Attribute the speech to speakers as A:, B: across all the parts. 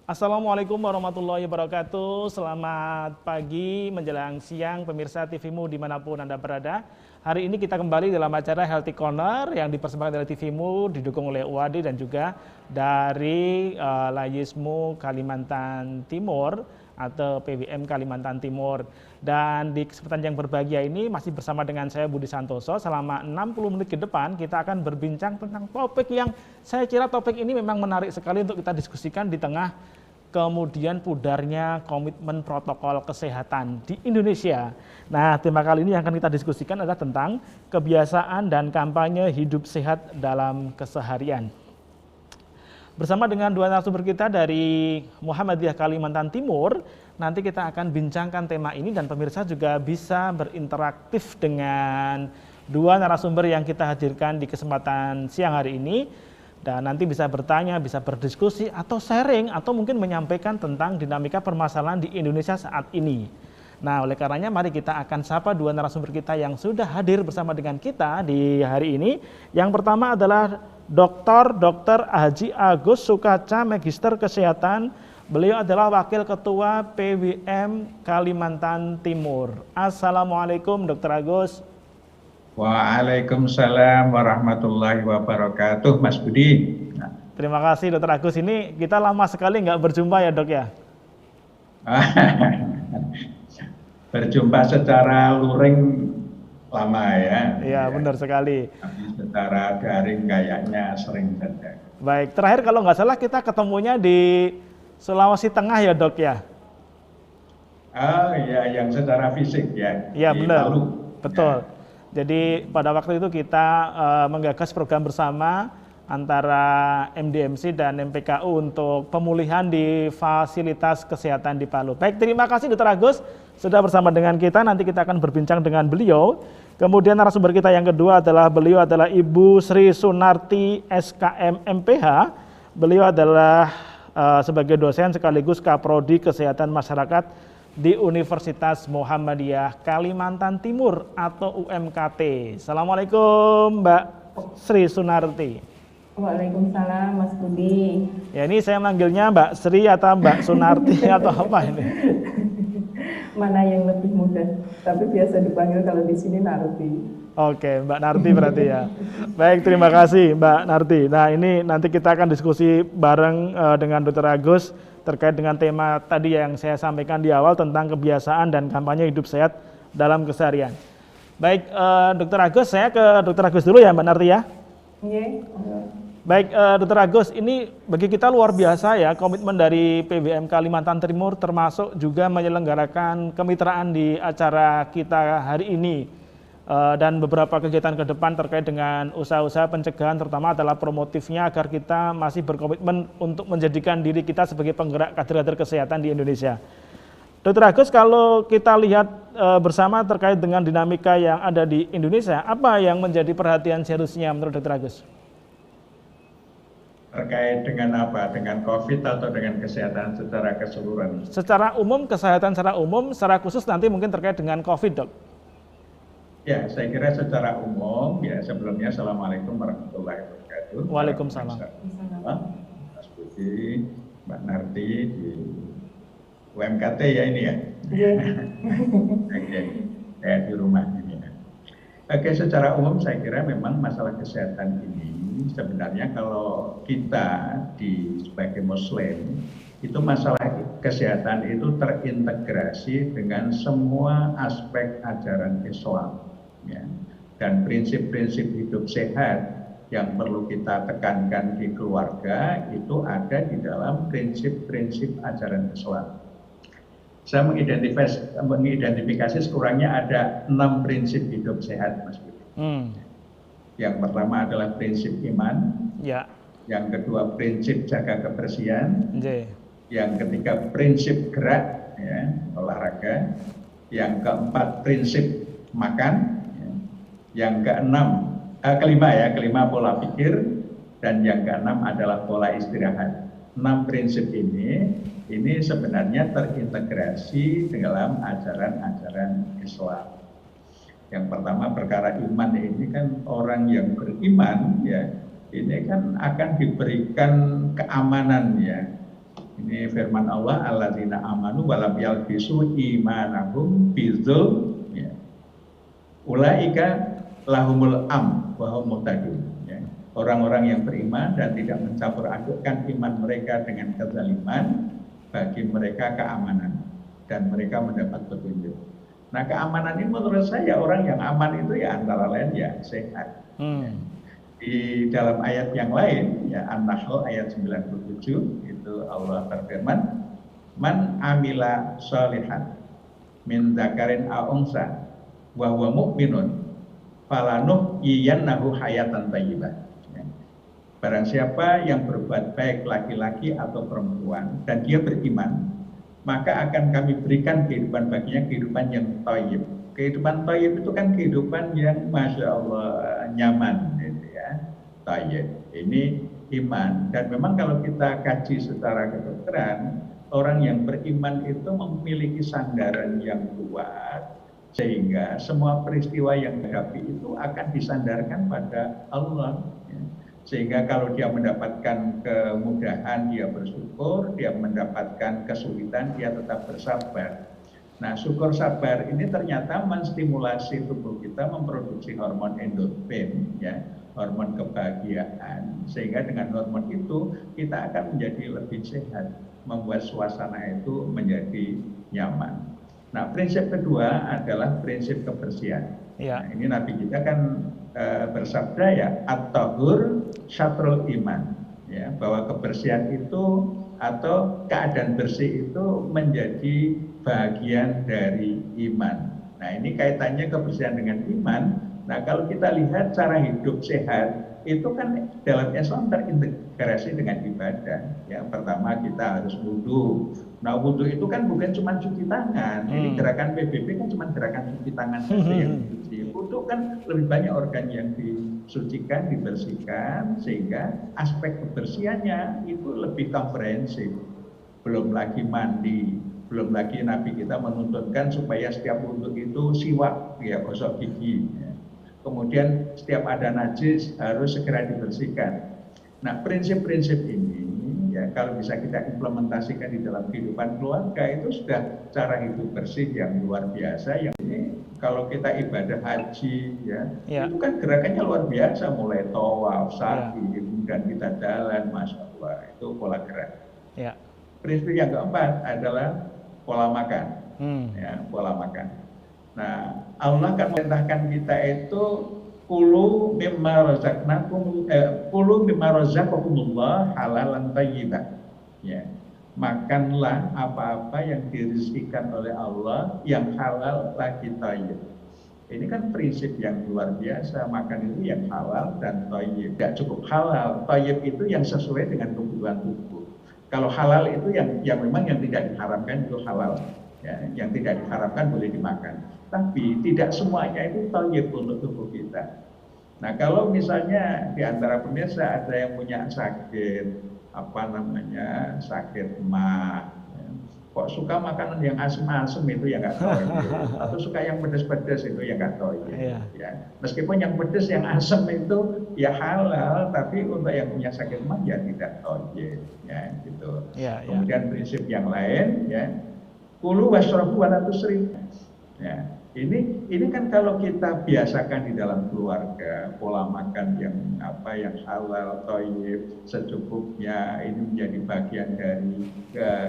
A: Assalamualaikum warahmatullahi wabarakatuh. Selamat pagi menjelang siang pemirsa TVMU dimanapun Anda berada. Hari ini kita kembali dalam acara Healthy Corner yang dipersembahkan oleh TVMU, didukung oleh UAD dan juga dari Layismu Kalimantan Timur atau PWM Kalimantan Timur. Dan di kesempatan yang berbahagia ini masih bersama dengan saya Budi Santoso. Selama 60 menit ke depan kita akan berbincang tentang topik yang saya kira topik ini memang menarik sekali untuk kita diskusikan di tengah kemudian pudarnya komitmen protokol kesehatan di Indonesia. Nah, tema kali ini yang akan kita diskusikan adalah tentang kebiasaan dan kampanye hidup sehat dalam keseharian. Bersama dengan dua narasumber kita dari Muhammadiyah Kalimantan Timur, nanti kita akan bincangkan tema ini dan pemirsa juga bisa berinteraktif dengan dua narasumber yang kita hadirkan di kesempatan siang hari ini. Dan nanti bisa bertanya, bisa berdiskusi, atau sharing, atau mungkin menyampaikan tentang dinamika permasalahan di Indonesia saat ini. Nah, oleh karenanya mari kita akan sapa dua narasumber kita yang sudah hadir bersama dengan kita di hari ini. Yang pertama adalah Dr. Haji Agus Sukaca, Magister Kesehatan. Beliau adalah Wakil Ketua PWM Kalimantan Timur. Assalamualaikum Dr. Agus.
B: Waalaikumsalam warahmatullahi wabarakatuh, Mas Budi.
A: Terima kasih Dr. Agus. Ini kita lama sekali nggak berjumpa ya dok ya?
B: Berjumpa secara luring lama ya.
A: Iya benar sekali.
B: Tapi secara daring kayaknya sering saja.
A: Baik, terakhir kalau nggak salah kita ketemunya di Sulawesi Tengah ya dok ya?
B: Oh iya, yang secara fisik ya.
A: Iya benar,
B: Palu.
A: betul.
B: Ya.
A: Jadi pada waktu itu kita menggagas program bersama antara MDMC dan MPKU untuk pemulihan di fasilitas kesehatan di Palu. Baik, terima kasih Dr. Agus sudah bersama dengan kita. Nanti kita akan berbincang dengan beliau. Kemudian narasumber kita yang kedua beliau adalah Ibu Sri Sunarti SKM MPH. Beliau adalah sebagai dosen sekaligus Kaprodi Kesehatan Masyarakat di Universitas Muhammadiyah Kalimantan Timur atau UMKT. Assalamualaikum Mbak Sri Sunarti.
C: Waalaikumsalam Mas Budi.
A: Ya ini saya manggilnya Mbak Sri atau Mbak Sunarti atau apa ini?
C: Mana yang lebih mudah? Tapi biasa dipanggil kalau di sini Narti.
A: Oke, Mbak Narti berarti ya. Baik, terima kasih Mbak Narti. Nah ini nanti kita akan diskusi bareng dengan Dr. Agus terkait dengan tema tadi yang saya sampaikan di awal tentang kebiasaan dan kampanye hidup sehat dalam keseharian. Baik, Dr. Agus, saya ke Dr. Agus dulu ya Mbak Narti ya.
C: Iya.
A: Baik, Dr. Agus, ini bagi kita luar biasa ya komitmen dari PWM Kalimantan Timur termasuk juga menyelenggarakan kemitraan di acara kita hari ini. Dan beberapa kegiatan ke depan terkait dengan usaha-usaha pencegahan terutama adalah promotifnya agar kita masih berkomitmen untuk menjadikan diri kita sebagai penggerak kader-kader kesehatan di Indonesia. Dr. Agus, kalau kita lihat bersama terkait dengan dinamika yang ada di Indonesia, apa yang menjadi perhatian seriusnya menurut Dr. Agus?
B: Terkait dengan apa? Dengan COVID atau dengan kesehatan secara keseluruhan?
A: Secara umum, kesehatan secara umum, secara khusus nanti mungkin terkait dengan COVID, Dok.
B: Ya, saya kira secara umum, ya sebelumnya Assalamualaikum warahmatullahi wabarakatuh.
A: Waalaikumsalam.
B: Mas Budi, Mbak Narti di UMKT ya ini ya?
C: Iya.
B: Oke, kayak di rumah ini ya. Oke, secara umum saya kira memang masalah kesehatan ini sebenarnya kalau kita sebagai Muslim, itu masalah kesehatan itu terintegrasi dengan semua aspek ajaran Islam. Ya. Dan prinsip-prinsip hidup sehat yang perlu kita tekankan di keluarga itu ada di dalam prinsip-prinsip ajaran Islam. Saya mengidentifikasi sekurangnya ada 6 prinsip hidup sehat, Mas Budi. Yang pertama adalah prinsip iman.
A: Ya.
B: Yang kedua prinsip jaga kebersihan. Yang ketiga prinsip gerak, ya, olahraga. Yang keempat prinsip makan. Yang kelima pola pikir, dan yang keenam adalah pola istirahat. 6 prinsip ini sebenarnya terintegrasi dalam ajaran-ajaran Islam. Yang pertama perkara iman ini kan orang yang beriman ya ini kan akan diberikan keamanan ya Ini firman Allah, alladzina amanu walam yalbisu imanahum bidzulm, ya. Ulaika lahumul wa hum muhtadun, ya. Orang-orang yang beriman dan tidak mencampur adukkan iman mereka dengan kezaliman, bagi mereka keamanan dan mereka mendapat petunjuk. Nah, keamanan ini menurut saya, orang yang aman itu ya antara lain ya sehat. Di dalam ayat yang lain, ya An-Nahl ayat 97, itu Allah berfirman, man amila sholihan min dzakarin aw unsa wa huwa mu'minun falanuhyiyannahu hayatan thayyibah. Ya. Barang siapa yang berbuat baik, laki-laki atau perempuan, dan dia beriman, maka akan kami berikan kehidupan baginya, kehidupan yang thayyib. Kehidupan thayyib itu kan kehidupan yang Masya Allah nyaman, gitu ya. Thayyib, ini iman. Dan memang kalau kita kaji secara kedokteran, orang yang beriman itu memiliki sandaran yang kuat, sehingga semua peristiwa yang dihadapi itu akan disandarkan pada Allah, ya. Sehingga kalau dia mendapatkan kemudahan, dia bersyukur, dia mendapatkan kesulitan, dia tetap bersabar. Nah, syukur sabar ini ternyata menstimulasi tubuh kita memproduksi hormon endorfin, ya, hormon kebahagiaan, sehingga dengan hormon itu kita akan menjadi lebih sehat, membuat suasana itu menjadi nyaman. Nah, prinsip kedua adalah prinsip kebersihan.
A: Ya.
B: Nah, ini Nabi kita kan bersabda ya, at-tahur syatrul iman, ya, bahwa kebersihan itu atau keadaan bersih itu menjadi bagian dari iman. Nah, ini kaitannya kebersihan dengan iman. Nah, kalau kita lihat cara hidup sehat, itu kan dalam Islam terintegrasi dengan ibadah. Yang pertama kita harus wudu. Nah, wudu itu kan bukan cuma cuci tangan. Ini gerakan PBB kan cuma gerakan cuci tangan saja yang dicuci. Wudu kan lebih banyak organ yang disucikan, dibersihkan, sehingga aspek kebersihannya itu lebih komprehensif. Belum lagi mandi. Belum lagi Nabi kita menuntunkan supaya setiap wudu itu siwak, ya, gosok gigi. Ya. Kemudian setiap ada najis harus segera dibersihkan. Nah, prinsip-prinsip ini ya kalau bisa kita implementasikan di dalam kehidupan keluarga, itu sudah cara hidup bersih yang luar biasa. Yang ini kalau kita ibadah haji, ya, itu kan gerakannya luar biasa, mulai tawaf, sa'i, kemudian kita jalan, Masya Allah, itu pola gerak. Ya. Prinsip yang keempat adalah pola makan, ya, pola makan. Nah, Allah akan memerintahkan kita itu kulu mimma razaqakumullah halalan thayyiban. Ya. Makanlah apa-apa yang dirizkikan oleh Allah yang halal lagi thayyib. Ini kan prinsip yang luar biasa, makan itu yang halal dan thayyib. Tidak cukup halal, thayyib itu yang sesuai dengan kebutuhan tubuh. Kalau halal itu yang memang yang tidak diharamkan itu halal, ya, yang tidak diharamkan boleh dimakan. Tapi tidak semuanya itu thayyib untuk tubuh kita. Nah, kalau misalnya di antara pemirsa ada yang punya sakit, sakit mah, ya, kok suka makanan yang asam-asam itu ya nggak thayyib, atau suka yang pedas-pedas itu ya nggak thayyib. Ya. Meskipun yang pedas, yang asam itu ya halal, tapi untuk yang punya sakit mah ya tidak thayyib, ya gitu. Kemudian prinsip yang lain, ya, kulu washrabu wala tusrif. Ya. Ini kan kalau kita biasakan di dalam keluarga, pola makan yang halal, thayyib, secukupnya, ini menjadi bagian dari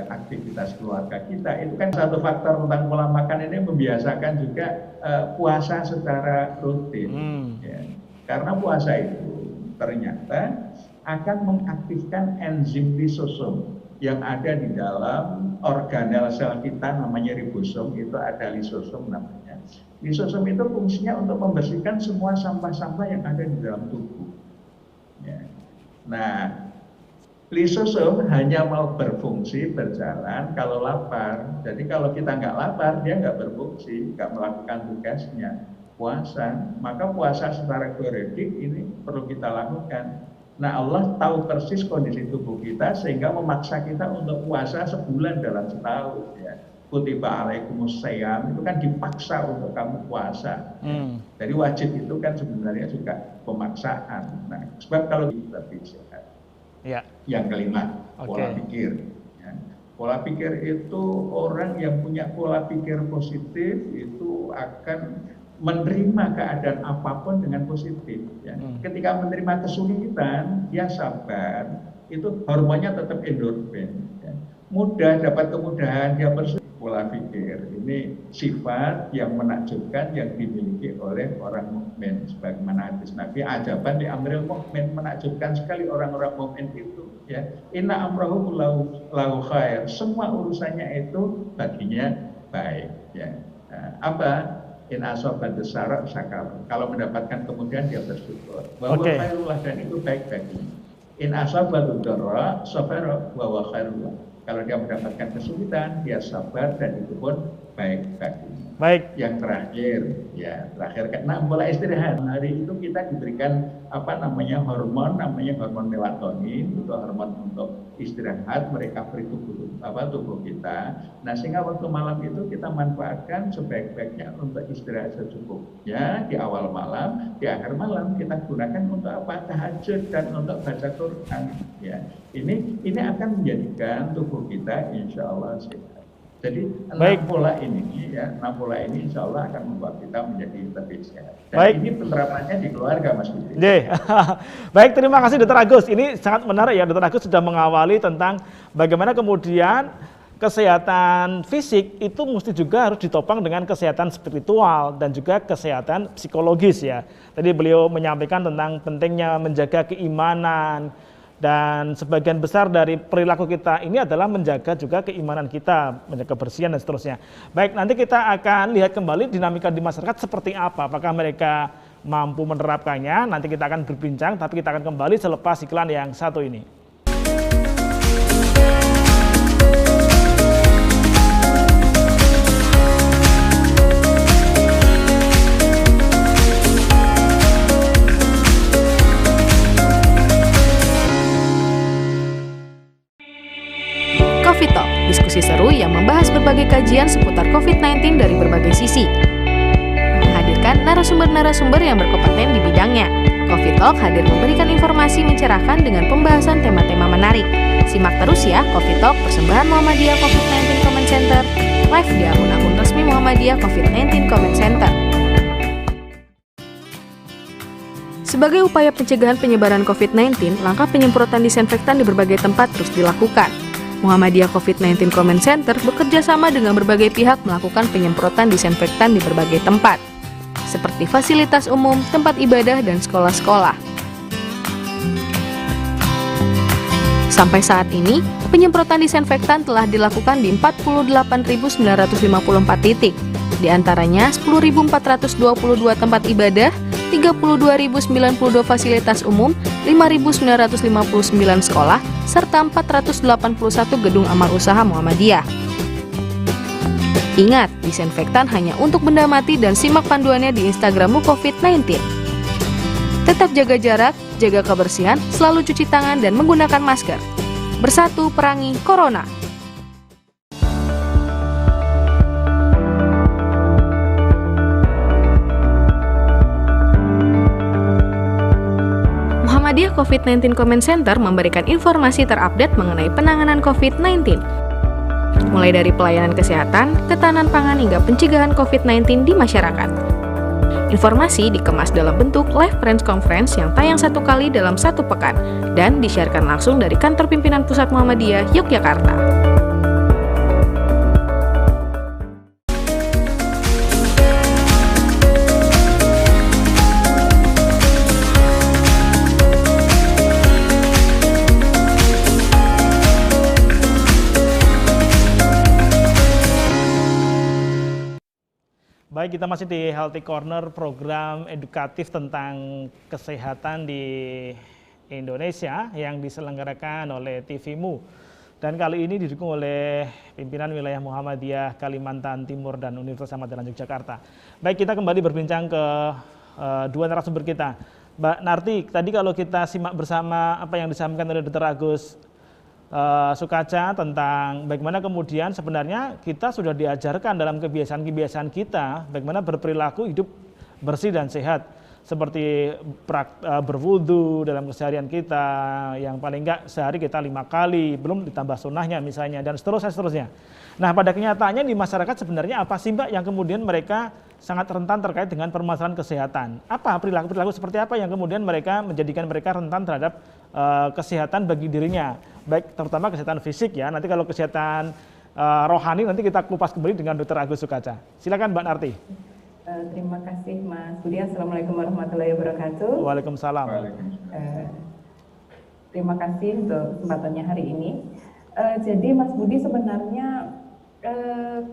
B: aktivitas keluarga kita. Itu kan satu faktor tentang pola makan ini membiasakan juga puasa secara rutin. Ya. Karena puasa itu ternyata akan mengaktifkan enzim lisosom yang ada di dalam organel sel kita, namanya ribosom, itu ada lisosom namanya. Lisosom itu fungsinya untuk membersihkan semua sampah-sampah yang ada di dalam tubuh. Ya. Nah, lisosom hanya mau berfungsi, berjalan kalau lapar. Jadi kalau kita nggak lapar, dia nggak berfungsi, nggak melakukan tugasnya. Puasa, maka puasa secara periodik ini perlu kita lakukan. Nah, Allah tahu persis kondisi tubuh kita sehingga memaksa kita untuk puasa sebulan dalam setahun, ya. Kutiba alaikumussyam itu kan dipaksa untuk kamu puasa. Jadi wajib itu kan sebenarnya juga pemaksaan. Nah, sebab kalau kita lebih sehat. Ya. Yang kelima, pola pikir. Ya, Ya. Pola pikir itu, orang yang punya pola pikir positif itu akan menerima keadaan apapun dengan positif. Ya. Ketika menerima kesulitan, dia sabar, itu hormonnya tetap endorfin. Ya. Mudah dapat kemudahan, dia bersyukur. Pola pikir ini sifat yang menakjubkan yang dimiliki oleh orang mukmin. Sebagaimana hadis Nabi, ajaban di amril mukmin, menakjubkan sekali orang-orang mukmin itu. Ya, inna amrahu lahu khair. Semua urusannya itu baginya baik. Ya. Apa? In asobat syarat syakar. Kalau mendapatkan kemudian dia bersyukur. Bahwa khairullah, dan itu baik baginya. In asobat darra sabara wa khairullah. Kalau dia mendapatkan kesulitan, dia sabar, dan itu pun baik baginya.
A: Baik.
B: Yang terakhir, ya terakhir, karena mulai istirahat. Hari itu kita diberikan hormon, namanya hormon melatonin, itu hormon untuk istirahat, merecovery tubuh kita. Nah, sehingga waktu malam itu kita manfaatkan sebaik-baiknya untuk istirahat secukupnya di awal malam, di akhir malam kita gunakan untuk apa? Tahajud dan untuk baca Quran. Ya, ini akan menjadikan tubuh kita insya Allah sehat. Jadi enam pola ini insya Allah akan membuat kita menjadi lebih sehat. Dan ini penerapannya di keluarga, Mas Fitri.
A: Baik, terima kasih Dr. Agus. Ini sangat menarik ya, Dr. Agus sudah mengawali tentang bagaimana kemudian kesehatan fisik itu mesti juga harus ditopang dengan kesehatan spiritual dan juga kesehatan psikologis ya. Tadi beliau menyampaikan tentang pentingnya menjaga keimanan, dan sebagian besar dari perilaku kita ini adalah menjaga juga keimanan kita, menjaga kebersihan dan seterusnya. Baik, nanti kita akan lihat kembali dinamika di masyarakat seperti apa, apakah mereka mampu menerapkannya. Nanti kita akan berbincang, tapi kita akan kembali selepas iklan yang satu ini.
D: Coffee Talk, diskusi seru yang membahas berbagai kajian seputar COVID-19 dari berbagai sisi. Menghadirkan narasumber-narasumber yang berkompeten di bidangnya. Coffee Talk hadir memberikan informasi mencerahkan dengan pembahasan tema-tema menarik. Simak terus ya Coffee Talk persembahan Muhammadiyah COVID-19 Comment Center, live di akun-akun resmi Muhammadiyah COVID-19 Comment Center. Sebagai upaya pencegahan penyebaran COVID-19, langkah penyemprotan disinfektan di berbagai tempat terus dilakukan. Muhammadiyah COVID-19 Comment Center bekerja sama dengan berbagai pihak melakukan penyemprotan disinfektan di berbagai tempat, seperti fasilitas umum, tempat ibadah, dan sekolah-sekolah. Sampai saat ini, penyemprotan disinfektan telah dilakukan di 48.954 titik, di antaranya 10.422 tempat ibadah, 32.092 fasilitas umum, 5.959 sekolah, serta 481 gedung amal usaha Muhammadiyah. Ingat, disinfektan hanya untuk benda mati dan simak panduannya di Instagrammu COVID-19. Tetap jaga jarak, jaga kebersihan, selalu cuci tangan dan menggunakan masker. Bersatu perangi Corona. Muhammadiyah COVID-19 Comment Center memberikan informasi terupdate mengenai penanganan COVID-19, mulai dari pelayanan kesehatan, ketahanan pangan hingga pencegahan COVID-19 di masyarakat. Informasi dikemas dalam bentuk live press conference yang tayang 1 kali dalam 1 pekan dan disiarkan langsung dari Kantor Pimpinan Pusat Muhammadiyah Yogyakarta.
A: Baik, kita masih di Healthy Corner, program edukatif tentang kesehatan di Indonesia yang diselenggarakan oleh TVMU. Dan kali ini didukung oleh pimpinan wilayah Muhammadiyah Kalimantan Timur dan Universitas Ahmad Dahlan Yogyakarta. Baik, kita kembali berbincang ke dua narasumber kita. Mbak Narti, tadi kalau kita simak bersama apa yang disampaikan oleh Dr. Agus Sukaca tentang bagaimana kemudian sebenarnya kita sudah diajarkan dalam kebiasaan-kebiasaan kita bagaimana berperilaku hidup bersih dan sehat. seperti berwudu dalam keseharian kita, yang paling enggak sehari kita 5 kali, belum ditambah sunnahnya misalnya, dan seterusnya. Nah, pada kenyataannya di masyarakat sebenarnya apa sih Mbak yang kemudian mereka sangat rentan terkait dengan permasalahan kesehatan? Apa perilaku-perilaku seperti apa yang kemudian mereka menjadikan mereka rentan terhadap kesehatan bagi dirinya, baik terutama kesehatan fisik ya. Nanti kalau kesehatan rohani nanti kita kupas kembali dengan Dr. Agus Sukaca. Silakan Mbak Narti.
C: Terima kasih Mas Budi. Assalamualaikum warahmatullahi wabarakatuh.
A: Waalaikumsalam.
C: Terima kasih untuk kesempatannya hari ini. Jadi Mas Budi, sebenarnya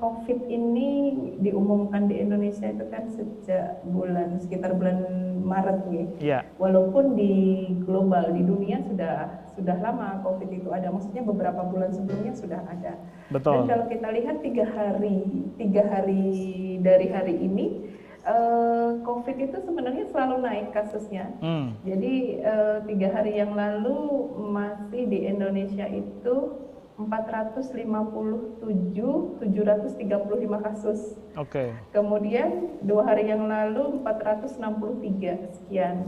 C: COVID ini diumumkan di Indonesia itu kan sejak sekitar bulan Maret nih.
A: Yeah.
C: Walaupun di global, di dunia sudah lama COVID itu ada, maksudnya beberapa bulan sebelumnya sudah ada.
A: Betul.
C: Dan kalau kita lihat 3 hari dari hari ini, COVID itu sebenarnya selalu naik kasusnya. Jadi 3 hari yang lalu masih di Indonesia itu 457.735 kasus.
A: Oke.
C: Kemudian 2 hari yang lalu 463 sekian.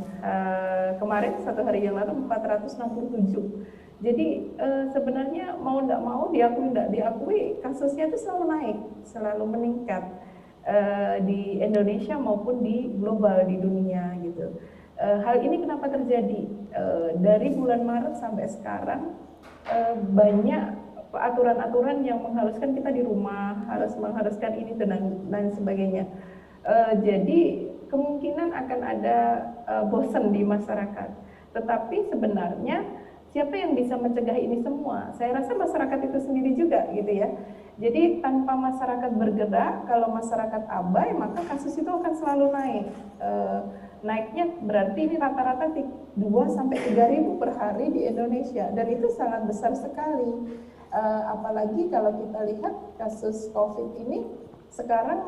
C: Kemarin 1 hari yang lalu 467. Jadi sebenarnya mau tidak mau, diakui tidak diakui, kasusnya itu selalu naik, selalu meningkat di Indonesia maupun di global, di dunia gitu. Hal ini kenapa terjadi? Dari bulan Maret sampai sekarang banyak aturan-aturan yang mengharuskan kita di rumah, mengharuskan ini dan sebagainya. Jadi kemungkinan akan ada bosan di masyarakat. Tetapi sebenarnya siapa yang bisa mencegah ini semua? Saya rasa masyarakat itu sendiri juga gitu ya. Jadi tanpa masyarakat bergerak, kalau masyarakat abai, maka kasus itu akan selalu naik. Naiknya berarti ini rata-rata 2-3.000 per hari di Indonesia, dan itu sangat besar sekali. Apalagi kalau kita lihat kasus COVID ini sekarang,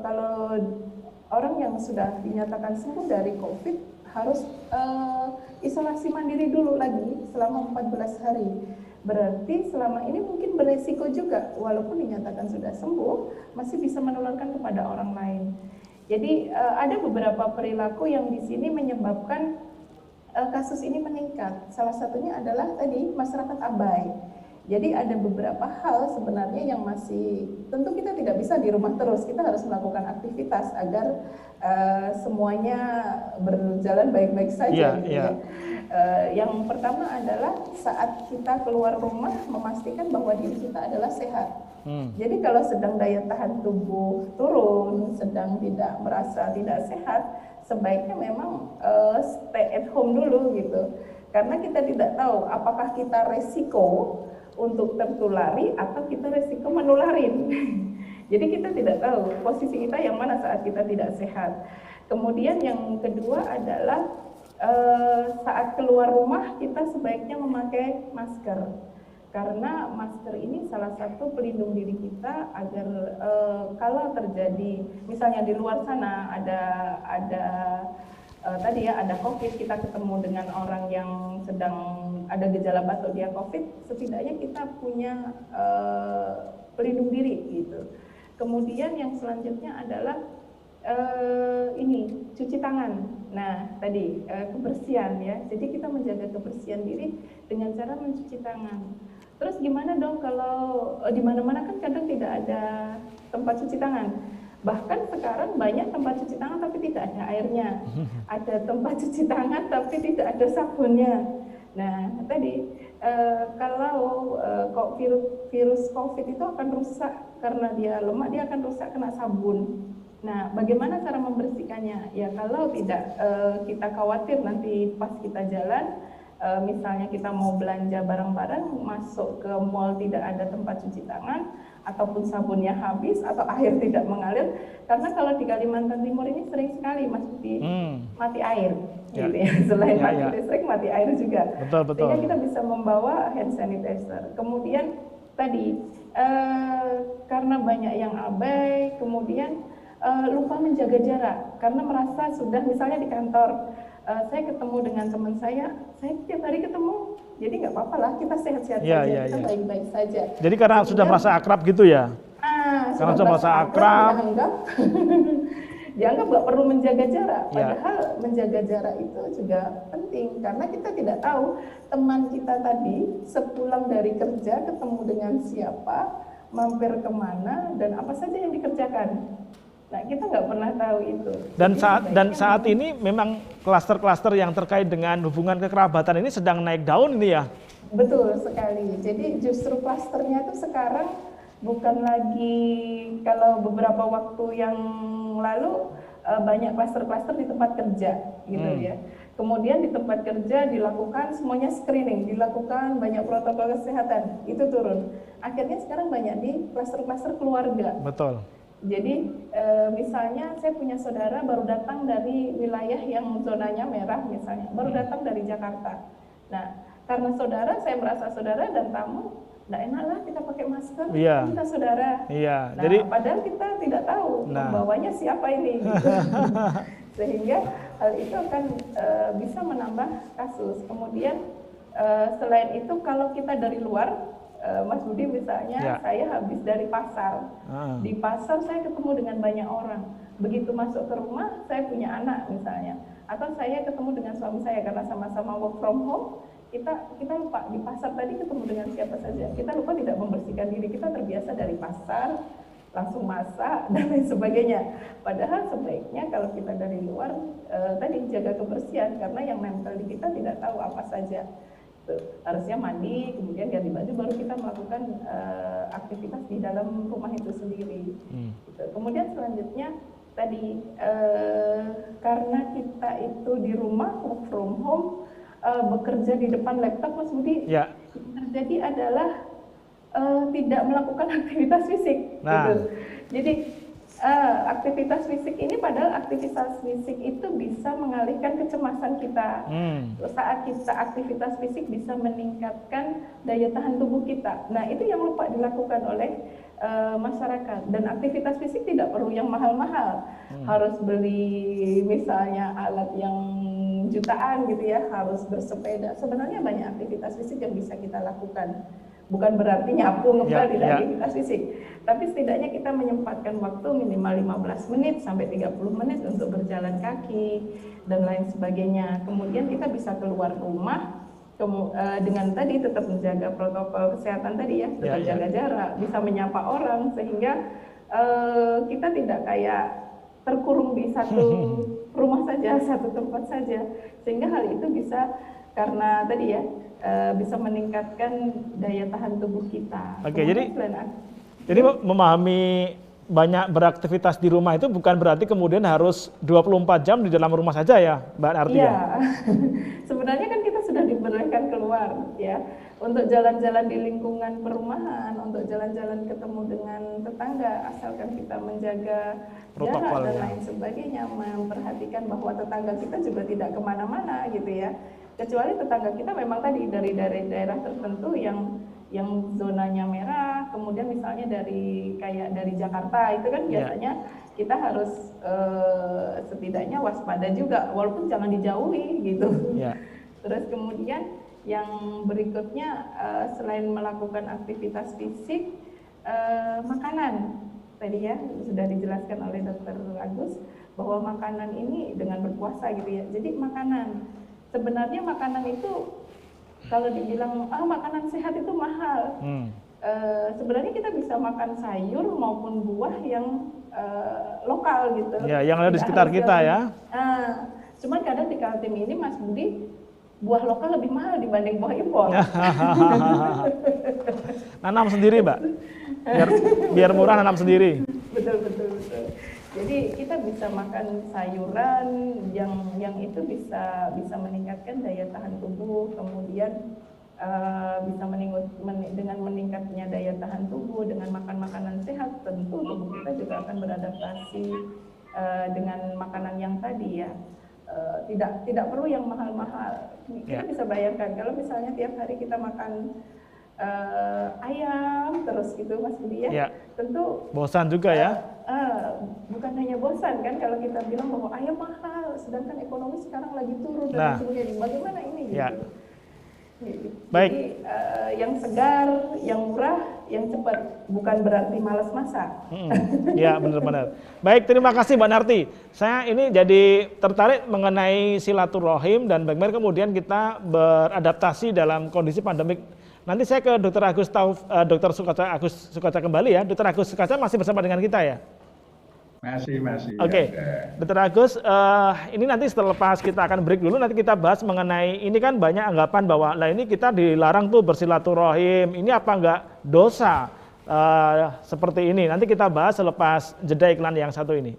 C: kalau orang yang sudah dinyatakan sembuh dari COVID harus isolasi mandiri dulu lagi selama 14 hari. Berarti selama ini mungkin beresiko juga, walaupun dinyatakan sudah sembuh, masih bisa menularkan kepada orang lain. Jadi ada beberapa perilaku yang di sini menyebabkan kasus ini meningkat. Salah satunya adalah tadi masyarakat abai. Jadi ada beberapa hal sebenarnya yang masih, tentu kita tidak bisa di rumah terus, kita harus melakukan aktivitas agar semuanya berjalan baik-baik saja. Gitu ya. Yang pertama adalah saat kita keluar rumah memastikan bahwa diri kita adalah sehat. Jadi kalau sedang daya tahan tubuh turun, sedang tidak merasa tidak sehat, sebaiknya memang stay at home dulu gitu. Karena kita tidak tahu apakah kita resiko untuk tertulari atau kita resiko menularin. Jadi kita tidak tahu posisi kita yang mana saat kita tidak sehat. Kemudian yang kedua adalah saat keluar rumah kita sebaiknya memakai masker. Karena masker ini salah satu pelindung diri kita agar kalau terjadi, misalnya di luar sana ada tadi ya ada COVID, kita ketemu dengan orang yang sedang ada gejala batuk dia COVID, setidaknya kita punya pelindung diri gitu. Kemudian yang selanjutnya adalah ini cuci tangan. Nah tadi kebersihan ya, jadi kita menjaga kebersihan diri dengan cara mencuci tangan. Terus gimana dong kalau di mana-mana kan kadang tidak ada tempat cuci tangan. Bahkan sekarang banyak tempat cuci tangan tapi tidak ada airnya. Ada tempat cuci tangan tapi tidak ada sabunnya. Nah tadi kalau virus COVID itu akan rusak karena dia lemak, dia akan rusak kena sabun. Nah bagaimana cara membersihkannya? Ya kalau tidak kita khawatir nanti pas kita jalan, misalnya kita mau belanja barang-barang, masuk ke mall tidak ada tempat cuci tangan, ataupun sabunnya habis, atau air tidak mengalir. Karena kalau di Kalimantan Timur ini sering sekali mati air.
A: Ya.
C: Gitu ya. Selain mati listrik, mati air juga.
A: Betul.
C: Sehingga kita bisa membawa hand sanitizer. Kemudian tadi, karena banyak yang abai, kemudian lupa menjaga jarak. Karena merasa sudah, misalnya di kantor, saya ketemu dengan teman saya tiap hari ketemu, jadi nggak apa-apa lah, kita sehat-sehat saja, kita baik-baik saja.
A: Jadi karena sudah merasa akrab gitu ya? Karena sudah merasa akrab.
C: dianggap nggak perlu menjaga jarak. Padahal menjaga jarak itu juga penting karena kita tidak tahu teman kita tadi sepulang dari kerja ketemu dengan siapa, mampir kemana, dan apa saja yang dikerjakan. Nah, kita nggak pernah tahu itu.
A: Dan saat ini memang klaster-klaster yang terkait dengan hubungan kekerabatan ini sedang naik daun ini ya?
C: Betul sekali. Jadi justru klasternya itu sekarang bukan lagi kalau beberapa waktu yang lalu banyak klaster-klaster di tempat kerja gitu ya. Kemudian di tempat kerja dilakukan semuanya screening, dilakukan banyak protokol kesehatan, itu turun. Akhirnya sekarang banyak di klaster-klaster keluarga.
A: Betul.
C: Jadi misalnya saya punya saudara baru datang dari wilayah yang zonanya merah misalnya, baru datang dari Jakarta. Nah, karena saudara, saya merasa saudara dan tamu, nggak enak lah kita pakai masker, kita saudara. Nah, jadi padahal kita tidak tahu pembawanya siapa ini. Gitu. Sehingga hal itu akan bisa menambah kasus. Kemudian selain itu kalau kita dari luar, Mas Budi misalnya, saya habis dari pasar. Di pasar saya ketemu dengan banyak orang. Begitu masuk ke rumah, saya punya anak misalnya. Atau saya ketemu dengan suami saya karena sama-sama work from home. Kita lupa di pasar tadi ketemu dengan siapa saja. Kita lupa tidak membersihkan diri. Kita terbiasa dari pasar, langsung masak, dan lain sebagainya. Padahal sebaiknya kalau kita dari luar, tadi jaga kebersihan. Karena yang nempel di kita tidak tahu apa saja. Harusnya mandi, kemudian ganti baju, baru kita melakukan aktivitas di dalam rumah itu sendiri. Gitu. Kemudian selanjutnya tadi karena kita itu di rumah work from home, bekerja di depan laptop, Mas Budi, yang terjadi adalah tidak melakukan aktivitas fisik. Gitu. Jadi aktivitas fisik ini, padahal aktivitas fisik itu bisa mengalihkan kecemasan kita. Saat kita aktivitas fisik bisa meningkatkan daya tahan tubuh kita. Nah, itu yang lupa dilakukan oleh masyarakat. Dan aktivitas fisik tidak perlu yang mahal-mahal. Harus beli misalnya alat yang jutaan gitu ya, harus bersepeda. Sebenarnya banyak aktivitas fisik yang bisa kita lakukan. Bukan berarti nyapu ngepel tidak aktivitas fisik, tapi setidaknya kita menyempatkan waktu minimal 15 menit sampai 30 menit untuk berjalan kaki dan lain sebagainya. Kemudian kita bisa keluar rumah dengan tadi tetap menjaga protokol kesehatan tadi ya, tetap jaga jarak, bisa menyapa orang sehingga kita tidak kayak terkurung di satu rumah saja, satu tempat saja, sehingga hal itu bisa karena tadi ya bisa meningkatkan daya tahan tubuh kita.
A: Oke, jadi memahami banyak beraktivitas di rumah itu bukan berarti kemudian harus 24 jam di dalam rumah saja ya, Mbak Arti?
C: Iya, sebenarnya kan kita sudah dibolehkan keluar ya, untuk jalan-jalan di lingkungan perumahan, untuk jalan-jalan ketemu dengan tetangga, asalkan kita menjaga jarak dan lain sebagainya, memperhatikan bahwa tetangga kita juga tidak kemana-mana gitu ya. Kecuali tetangga kita memang tadi dari daerah tertentu yang zonanya merah, kemudian misalnya dari Jakarta itu kan biasanya kita harus setidaknya waspada juga, walaupun jangan dijauhi gitu. Terus kemudian yang berikutnya selain melakukan aktivitas fisik, makanan tadi ya sudah dijelaskan oleh Dr. Agus bahwa makanan ini dengan berpuasa gitu ya. Jadi sebenarnya makanan itu kalau dibilang makanan sehat itu mahal, sebenarnya kita bisa makan sayur maupun buah yang lokal gitu.
A: Ya, yang ada di sekitar kita ya.
C: Cuman kadang di Kaltim ini Mas Budi, buah lokal lebih mahal dibanding buah impor.
A: Nanam sendiri, Mbak. Biar murah nanam sendiri.
C: Betul. Jadi kita bisa makan sayuran yang itu bisa meningkatkan daya tahan tubuh, kemudian bisa dengan meningkatnya daya tahan tubuh dengan makan makanan sehat, tentu tubuh kita juga akan beradaptasi dengan makanan yang tadi ya. Tidak perlu yang mahal-mahal. Kita bisa bayangkan kalau misalnya tiap hari kita makan ayam terus gitu Mas Budi ya, tentu
A: bosan juga ya.
C: Bukan hanya bosan kan kalau kita bilang bahwa ayam mahal, sedangkan ekonomi sekarang lagi turun dan sebagainya. Bagaimana ini gitu?
A: Baik.
C: Jadi yang segar, yang murah yang cepat, bukan berarti malas masak.
A: Ya, benar-benar. Baik, terima kasih Mbak Narti. Saya ini jadi tertarik mengenai silaturahim dan bagaimana kemudian kita beradaptasi dalam kondisi pandemik. Nanti saya ke Dr. Dr. Agus Sukaca kembali ya. Dr. Agus Sukaca masih bersama dengan kita ya?
B: Masih.
A: Oke, Dr. Agus, ini nanti setelah kita akan break dulu, nanti kita bahas mengenai, ini kan banyak anggapan bahwa, lah ini kita dilarang tuh bersilaturahim, ini apa enggak dosa seperti ini. Nanti kita bahas selepas jeda iklan yang satu ini.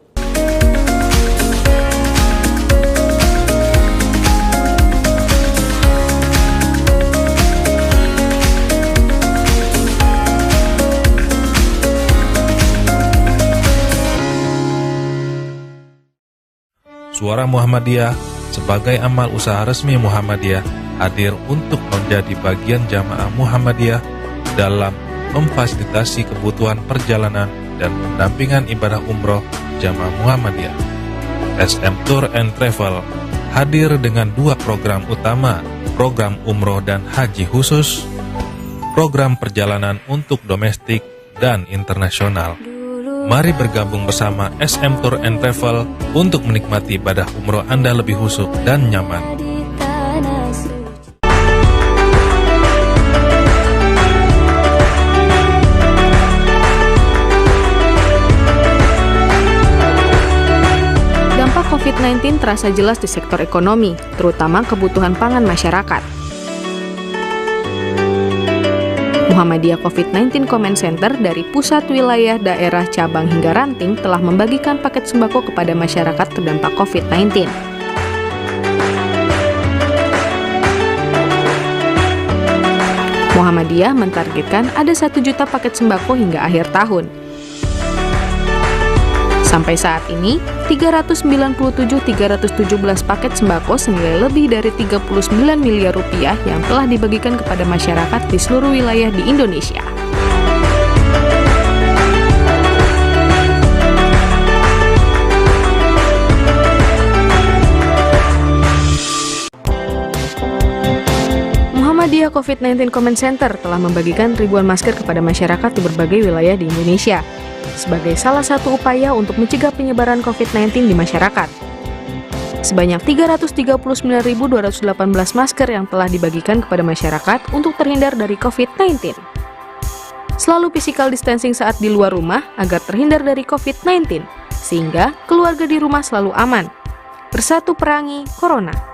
E: Suara Muhammadiyah sebagai amal usaha resmi Muhammadiyah hadir untuk menjadi bagian jamaah Muhammadiyah dalam memfasilitasi kebutuhan perjalanan dan pendampingan ibadah umroh jamaah Muhammadiyah. SM Tour and Travel hadir dengan 2 program utama, program umroh dan haji khusus, program perjalanan untuk domestik dan internasional. Mari bergabung bersama SM Tour and Travel untuk menikmati ibadah umroh Anda lebih khusyuk dan nyaman.
D: Dampak COVID-19 terasa jelas di sektor ekonomi, terutama kebutuhan pangan masyarakat. Muhammadiyah COVID-19 Comment Center dari pusat, wilayah, daerah, cabang hingga ranting telah membagikan paket sembako kepada masyarakat terdampak COVID-19. Muhammadiyah mentargetkan ada 1 juta paket sembako hingga akhir tahun. Sampai saat ini, 397.317 paket sembako senilai lebih dari 39 miliar rupiah yang telah dibagikan kepada masyarakat di seluruh wilayah di Indonesia. Muhammadiyah COVID-19 Comment Center telah membagikan ribuan masker kepada masyarakat di berbagai wilayah di Indonesia sebagai salah satu upaya untuk mencegah penyebaran COVID-19 di masyarakat. Sebanyak 339.218 masker yang telah dibagikan kepada masyarakat untuk terhindar dari COVID-19. Selalu physical distancing saat di luar rumah agar terhindar dari COVID-19, sehingga keluarga di rumah selalu aman. Bersatu perangi Corona.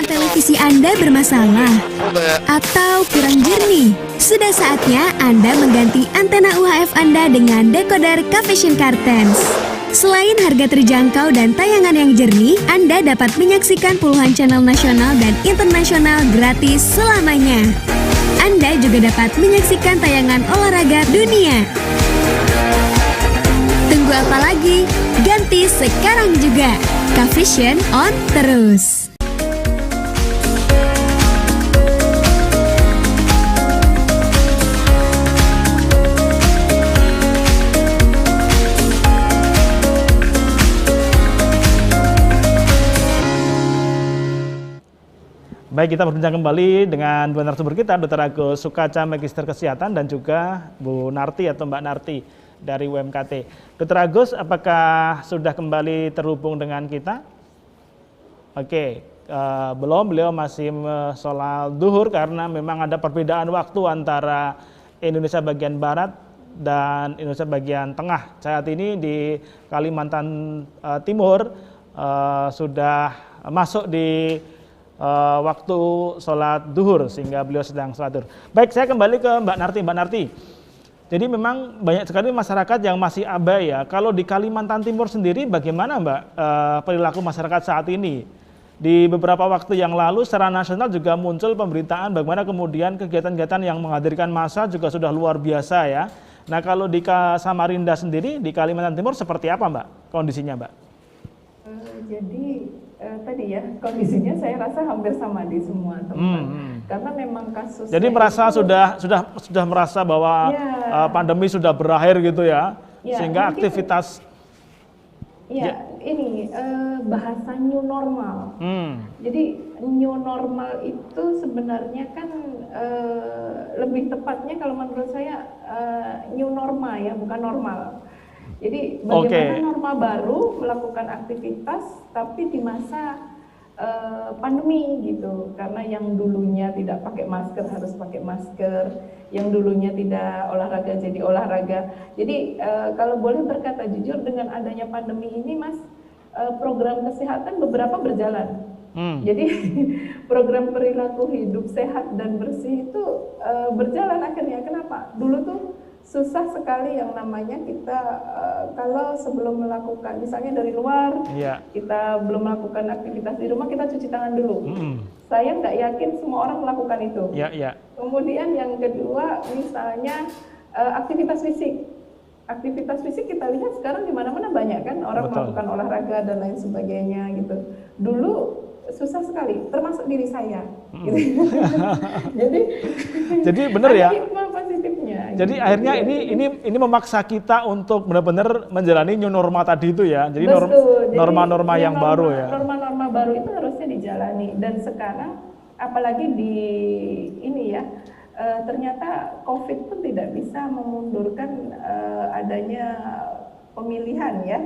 F: Televisi Anda bermasalah atau kurang jernih? Sudah saatnya Anda mengganti antena UHF Anda dengan decoder Cavision Cartens. Selain harga terjangkau dan tayangan yang jernih, Anda dapat menyaksikan puluhan channel nasional dan internasional gratis selamanya. Anda juga dapat menyaksikan tayangan olahraga dunia. Tunggu apa lagi? Ganti sekarang juga. Cavision on terus.
A: Baik, kita berbincang kembali dengan dua narasumber kita, Dr. Agus Sukaca, Magister Kesehatan, dan juga Bu Narti atau Mbak Narti dari UMKT. Dr. Agus, apakah sudah kembali terhubung dengan kita? Oke, belum, beliau masih sholat duhur karena memang ada perbedaan waktu antara Indonesia bagian Barat dan Indonesia bagian Tengah. Saat ini di Kalimantan Timur sudah masuk di waktu sholat duhur, sehingga beliau sedang sholat duhur. Baik, saya kembali ke Mbak Narti. Mbak Narti, jadi memang banyak sekali masyarakat yang masih abai ya. Kalau di Kalimantan Timur sendiri bagaimana Mbak perilaku masyarakat saat ini? Di beberapa waktu yang lalu secara nasional juga muncul pemberitaan bagaimana kemudian kegiatan-kegiatan yang menghadirkan massa juga sudah luar biasa ya. Nah, kalau di Samarinda sendiri di Kalimantan Timur seperti apa Mbak kondisinya Mbak?
C: Jadi tadi ya kondisinya saya rasa hampir sama di semua tempat karena memang kasus.
A: Jadi merasa itu, sudah merasa bahwa pandemi sudah berakhir gitu ya, sehingga
C: mungkin,
A: aktivitas.
C: Ya, ini bahasa new normal. Jadi new normal itu sebenarnya kan lebih tepatnya kalau menurut saya new normal ya, bukan normal. Jadi bagaimana norma baru melakukan aktivitas tapi di masa pandemi gitu, karena yang dulunya tidak pakai masker harus pakai masker, yang dulunya tidak olahraga jadi olahraga. Jadi kalau boleh berkata jujur, dengan adanya pandemi ini Mas, program kesehatan beberapa berjalan. Jadi program perilaku hidup sehat dan bersih itu berjalan akhirnya. Kenapa? Dulu tuh susah sekali yang namanya kita kalau sebelum melakukan misalnya dari luar, kita belum melakukan aktivitas di rumah, kita cuci tangan dulu. Saya nggak yakin semua orang melakukan itu. Kemudian yang kedua misalnya aktivitas fisik. Aktivitas fisik kita lihat sekarang di mana-mana banyak kan orang melakukan olahraga dan lain sebagainya gitu. Dulu susah sekali, termasuk diri saya. Gitu. jadi benar ya. Positifnya.
A: Jadi gitu. Akhirnya ini memaksa kita untuk benar-benar menjalani new normal tadi itu ya. Jadi norma-norma yang baru ya.
C: Norma-norma baru itu harusnya dijalani, dan sekarang apalagi di ini ya. Ternyata COVID pun tidak bisa memundurkan adanya pemilihan ya,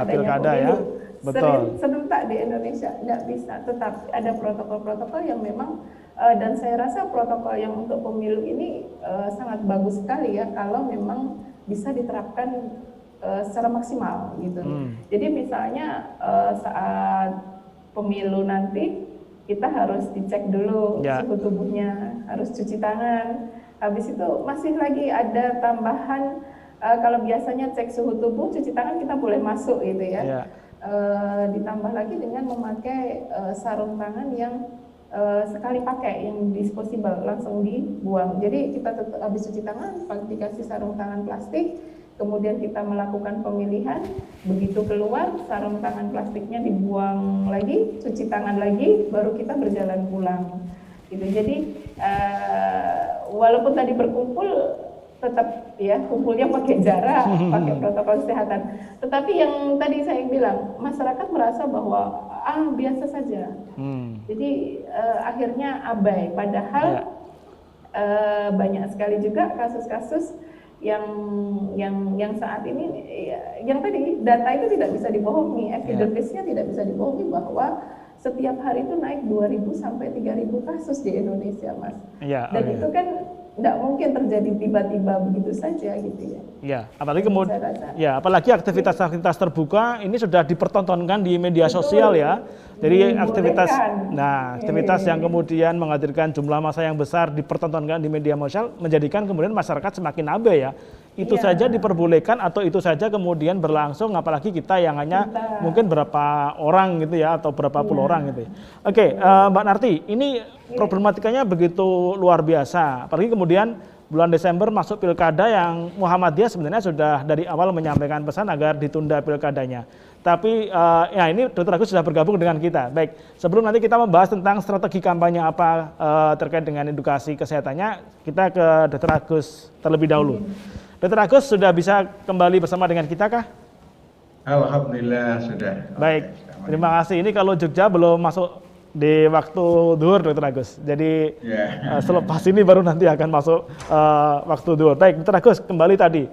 A: pilkada ya, betul.
C: Serentak di Indonesia tidak bisa, tetap ada protokol-protokol yang memang dan saya rasa protokol yang untuk pemilu ini sangat bagus sekali ya kalau memang bisa diterapkan secara maksimal gitu. Jadi misalnya saat pemilu nanti kita harus dicek dulu suhu tubuhnya, harus cuci tangan. Habis itu masih lagi ada tambahan, kalau biasanya cek suhu tubuh, cuci tangan kita boleh masuk gitu ya. Ditambah lagi dengan memakai sarung tangan yang sekali pakai, yang disposable, langsung dibuang. Jadi kita tetap habis cuci tangan, dikasih sarung tangan plastik, kemudian kita melakukan pemilihan, begitu keluar sarung tangan plastiknya dibuang lagi, cuci tangan lagi, baru kita berjalan pulang. Gitu. Jadi walaupun tadi berkumpul, tetap ya kumpulnya pakai jarak, pakai protokol kesehatan. Tetapi yang tadi saya bilang, masyarakat merasa bahwa biasa saja. Jadi akhirnya abai. Padahal banyak sekali juga kasus-kasus yang saat ini yang tadi data itu tidak bisa dibohongi, evidence-nya tidak bisa dibohongi bahwa setiap hari itu naik 2.000 sampai 3.000 kasus di Indonesia, Mas. Dan itu kan tidak mungkin terjadi tiba-tiba begitu saja gitu ya.
A: Apalagi kemudian apalagi aktivitas-aktivitas terbuka ini sudah dipertontonkan di media sosial ya. Jadi aktivitas yang kemudian menghadirkan jumlah massa yang besar dipertontonkan di media sosial menjadikan kemudian masyarakat semakin abai ya. Itu saja diperbolehkan atau itu saja kemudian berlangsung, apalagi kita yang hanya mungkin berapa orang gitu ya atau berapa puluh orang gitu. Oke, Mbak Narti, ini problematikanya begitu luar biasa. Apalagi kemudian bulan Desember masuk pilkada yang Muhammadiyah sebenarnya sudah dari awal menyampaikan pesan agar ditunda pilkadanya. Tapi ini Dr. Agus sudah bergabung dengan kita. Baik, sebelum nanti kita membahas tentang strategi kampanye apa terkait dengan edukasi kesehatannya, kita ke Dr. Agus terlebih dahulu. Dr. Agus sudah bisa kembali bersama dengan kita kah?
B: Alhamdulillah sudah.
A: Baik, terima kasih. Ini kalau Jogja belum masuk di waktu duhur, Dr. Agus. Jadi selepas ini baru nanti akan masuk waktu duhur. Baik, Dr. Agus kembali tadi.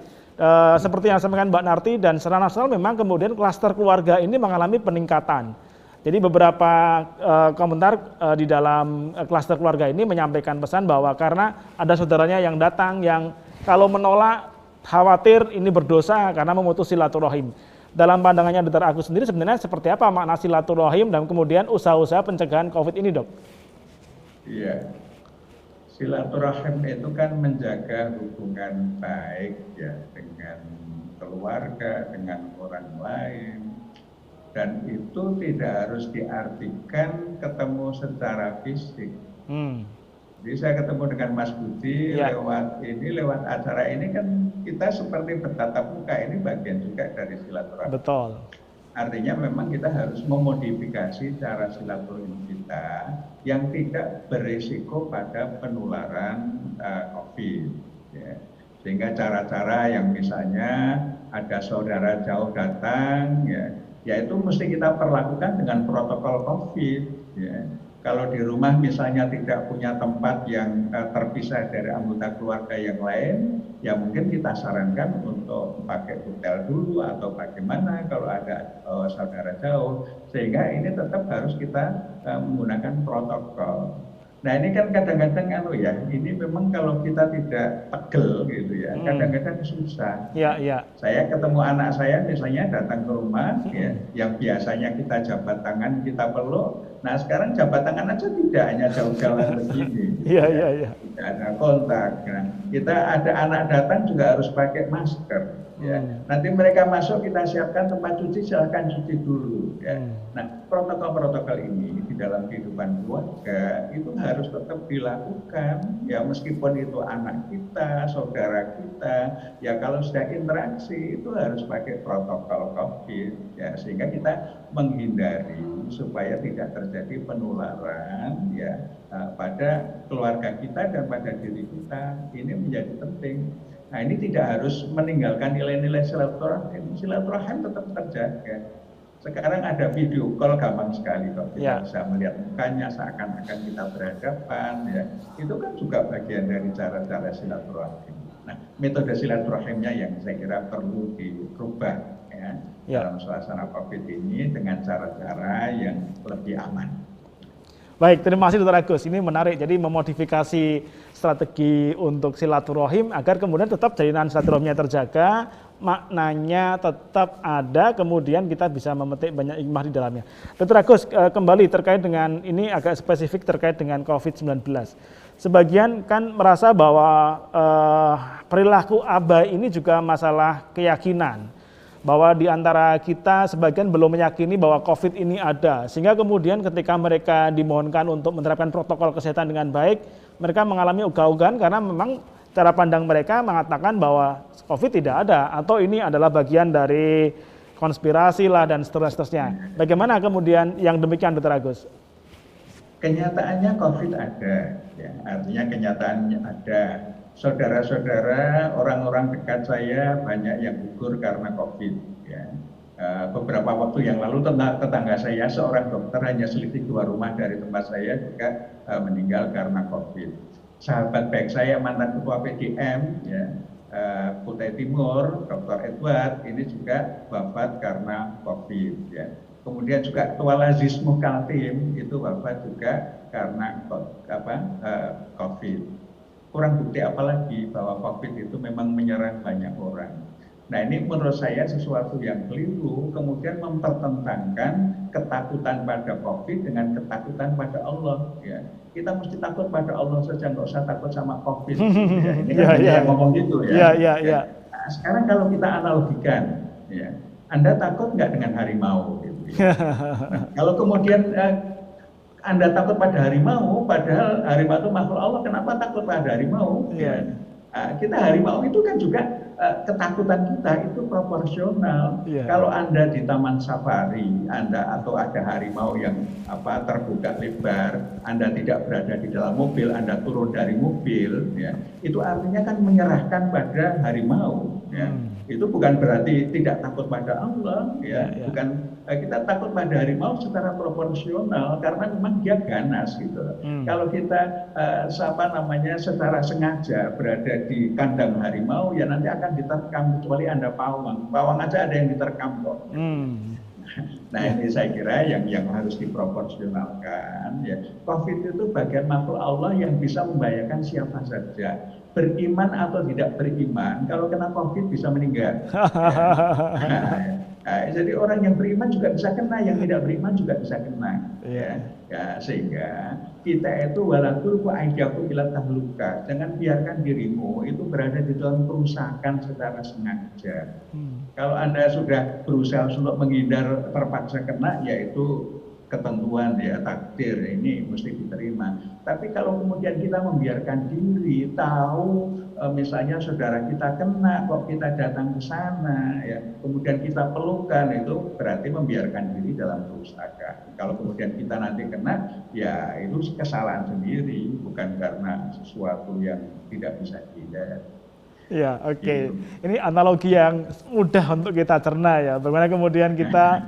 A: Seperti yang disampaikan Mbak Narti dan secara nasional memang kemudian klaster keluarga ini mengalami peningkatan. Jadi beberapa komentar di dalam klaster keluarga ini menyampaikan pesan bahwa karena ada saudaranya yang datang yang kalau menolak khawatir ini berdosa karena memutus silaturahim. Dalam pandangannya Dr. Agus sendiri sebenarnya seperti apa makna silaturahim dan kemudian usaha-usaha pencegahan COVID ini, Dok?
B: Iya, silaturahim itu kan menjaga hubungan baik ya dengan keluarga, dengan orang lain, dan itu tidak harus diartikan ketemu secara fisik. Jadi saya ketemu dengan Mas Budi lewat acara ini kan kita seperti bertatap muka, ini bagian juga dari silaturahim.
A: Betul.
B: Artinya memang kita harus memodifikasi cara silaturahim kita yang tidak berisiko pada penularan COVID. Ya. Sehingga cara-cara yang misalnya ada saudara jauh datang, ya ya itu mesti kita perlakukan dengan protokol COVID. Ya. Kalau di rumah misalnya tidak punya tempat yang terpisah dari anggota keluarga yang lain, ya mungkin kita sarankan untuk pakai hotel dulu atau bagaimana kalau ada saudara jauh, sehingga ini tetap harus kita menggunakan protokol. Nah ini kan kadang-kadang ini memang kalau kita tidak pegel gitu ya, kadang-kadang susah.
A: Ya.
B: Saya ketemu anak saya misalnya datang ke rumah, ya, yang biasanya kita jabat tangan, kita peluk, nah sekarang jabat tangan aja tidak, hanya jauh-jauhan begini.
A: Iya.
B: Tidak ada kontak. Nah, kita ada anak datang juga harus pakai masker. Ya. Nanti mereka masuk, kita siapkan tempat cuci, silahkan cuci dulu. Ya. Nah, protokol-protokol ini di dalam kehidupan keluarga itu harus tetap dilakukan. Ya, meskipun itu anak kita, saudara kita, ya kalau sudah interaksi itu harus pakai protokol COVID. Ya, sehingga kita menghindari supaya tidak terjadi penularan ya pada keluarga kita dan pada diri kita. Ini menjadi penting. Nah ini tidak harus meninggalkan nilai-nilai silaturahim. Silaturahim tetap terjaga. Sekarang ada video call gampang sekali kok, kita bisa melihat mukanya seakan-akan kita berhadapan ya. Itu kan juga bagian dari cara-cara silaturahim. Nah metode silaturahimnya yang saya kira perlu dirubah ya. Dalam suasana COVID ini dengan cara-cara yang lebih aman.
A: Baik, terima kasih Dr. Agus. Ini menarik, jadi memodifikasi strategi untuk silaturahim agar kemudian tetap jalinan silaturahimnya terjaga, maknanya tetap ada, kemudian kita bisa memetik banyak hikmah di dalamnya. Dr. Agus, kembali terkait dengan ini agak spesifik terkait dengan COVID-19. Sebagian kan merasa bahwa perilaku abai ini juga masalah keyakinan. Bahwa di antara kita sebagian belum meyakini bahwa COVID ini ada. Sehingga kemudian ketika mereka dimohonkan untuk menerapkan protokol kesehatan dengan baik, mereka mengalami ogah-ogahan karena memang cara pandang mereka mengatakan bahwa COVID tidak ada. Atau ini adalah bagian dari konspirasi lah dan seterusnya. Bagaimana kemudian yang demikian Dr. Agus?
B: Kenyataannya COVID ada, ya. Artinya kenyataannya ada. Saudara-saudara, orang-orang dekat saya banyak yang gugur karena COVID. Ya. Beberapa waktu yang lalu tetangga saya, seorang dokter hanya selisih 2 rumah dari tempat saya juga meninggal karena COVID. Sahabat baik saya, mantan ketua PDM, ya, Kutai Timur, Dr. Edward, ini juga wafat karena COVID. Ya. Kemudian juga Ketua Lazis Mukaltim itu wafat juga karena COVID. Kurang bukti apalagi bahwa COVID itu memang menyerang banyak orang. Nah ini menurut saya sesuatu yang keliru, kemudian mempertentangkan ketakutan pada COVID dengan ketakutan pada Allah. Ya. Kita mesti takut pada Allah saja, nggak usah takut sama COVID. Ya. Ini kan yang ngomong gitu ya. Nah, sekarang kalau kita analogikan, ya, Anda takut nggak dengan harimau? Gitu, ya. Nah, kalau kemudian Anda takut pada harimau, padahal harimau itu makhluk Allah, kenapa takut pada harimau? Ya. Kita harimau itu kan juga ketakutan kita itu proporsional. Kalau Anda di taman safari, Anda atau ada harimau yang terbuka lebar, Anda tidak berada di dalam mobil, Anda turun dari mobil, ya, itu artinya kan menyerahkan pada harimau. Ya. Itu bukan berarti tidak takut pada Allah, ya. Bukan kita takut pada harimau secara proporsional karena memang dia ganas gitu. Kalau kita secara sengaja berada di kandang harimau, ya nanti akan diterkam, kecuali Anda pawang aja ada yang diterkam kok. Nah ini saya kira yang harus diproporsionalkan. Ya. COVID itu bagian makhluk Allah yang bisa membahayakan siapa saja. Beriman atau tidak beriman, kalau kena COVID bisa meninggal. Jadi orang yang beriman juga bisa kena, yang tidak beriman juga bisa kena. Sehingga kita itu walatul aidaku ila tahluka, jangan biarkan dirimu itu berada di dalam kerusakan secara sengaja. Kalau Anda sudah berusaha untuk menghindar terpaksa kena, yaitu ketentuan ya, takdir ini mesti diterima. Tapi kalau kemudian kita membiarkan diri, tahu misalnya saudara kita kena, kok kita datang ke sana, ya, kemudian kita pelukan, itu berarti membiarkan diri dalam kerusakan. Kalau kemudian kita nanti kena, ya itu kesalahan sendiri, bukan karena sesuatu yang tidak bisa dihindari.
A: Ya, oke. Ini analogi yang mudah untuk kita cerna ya. Bagaimana kemudian kita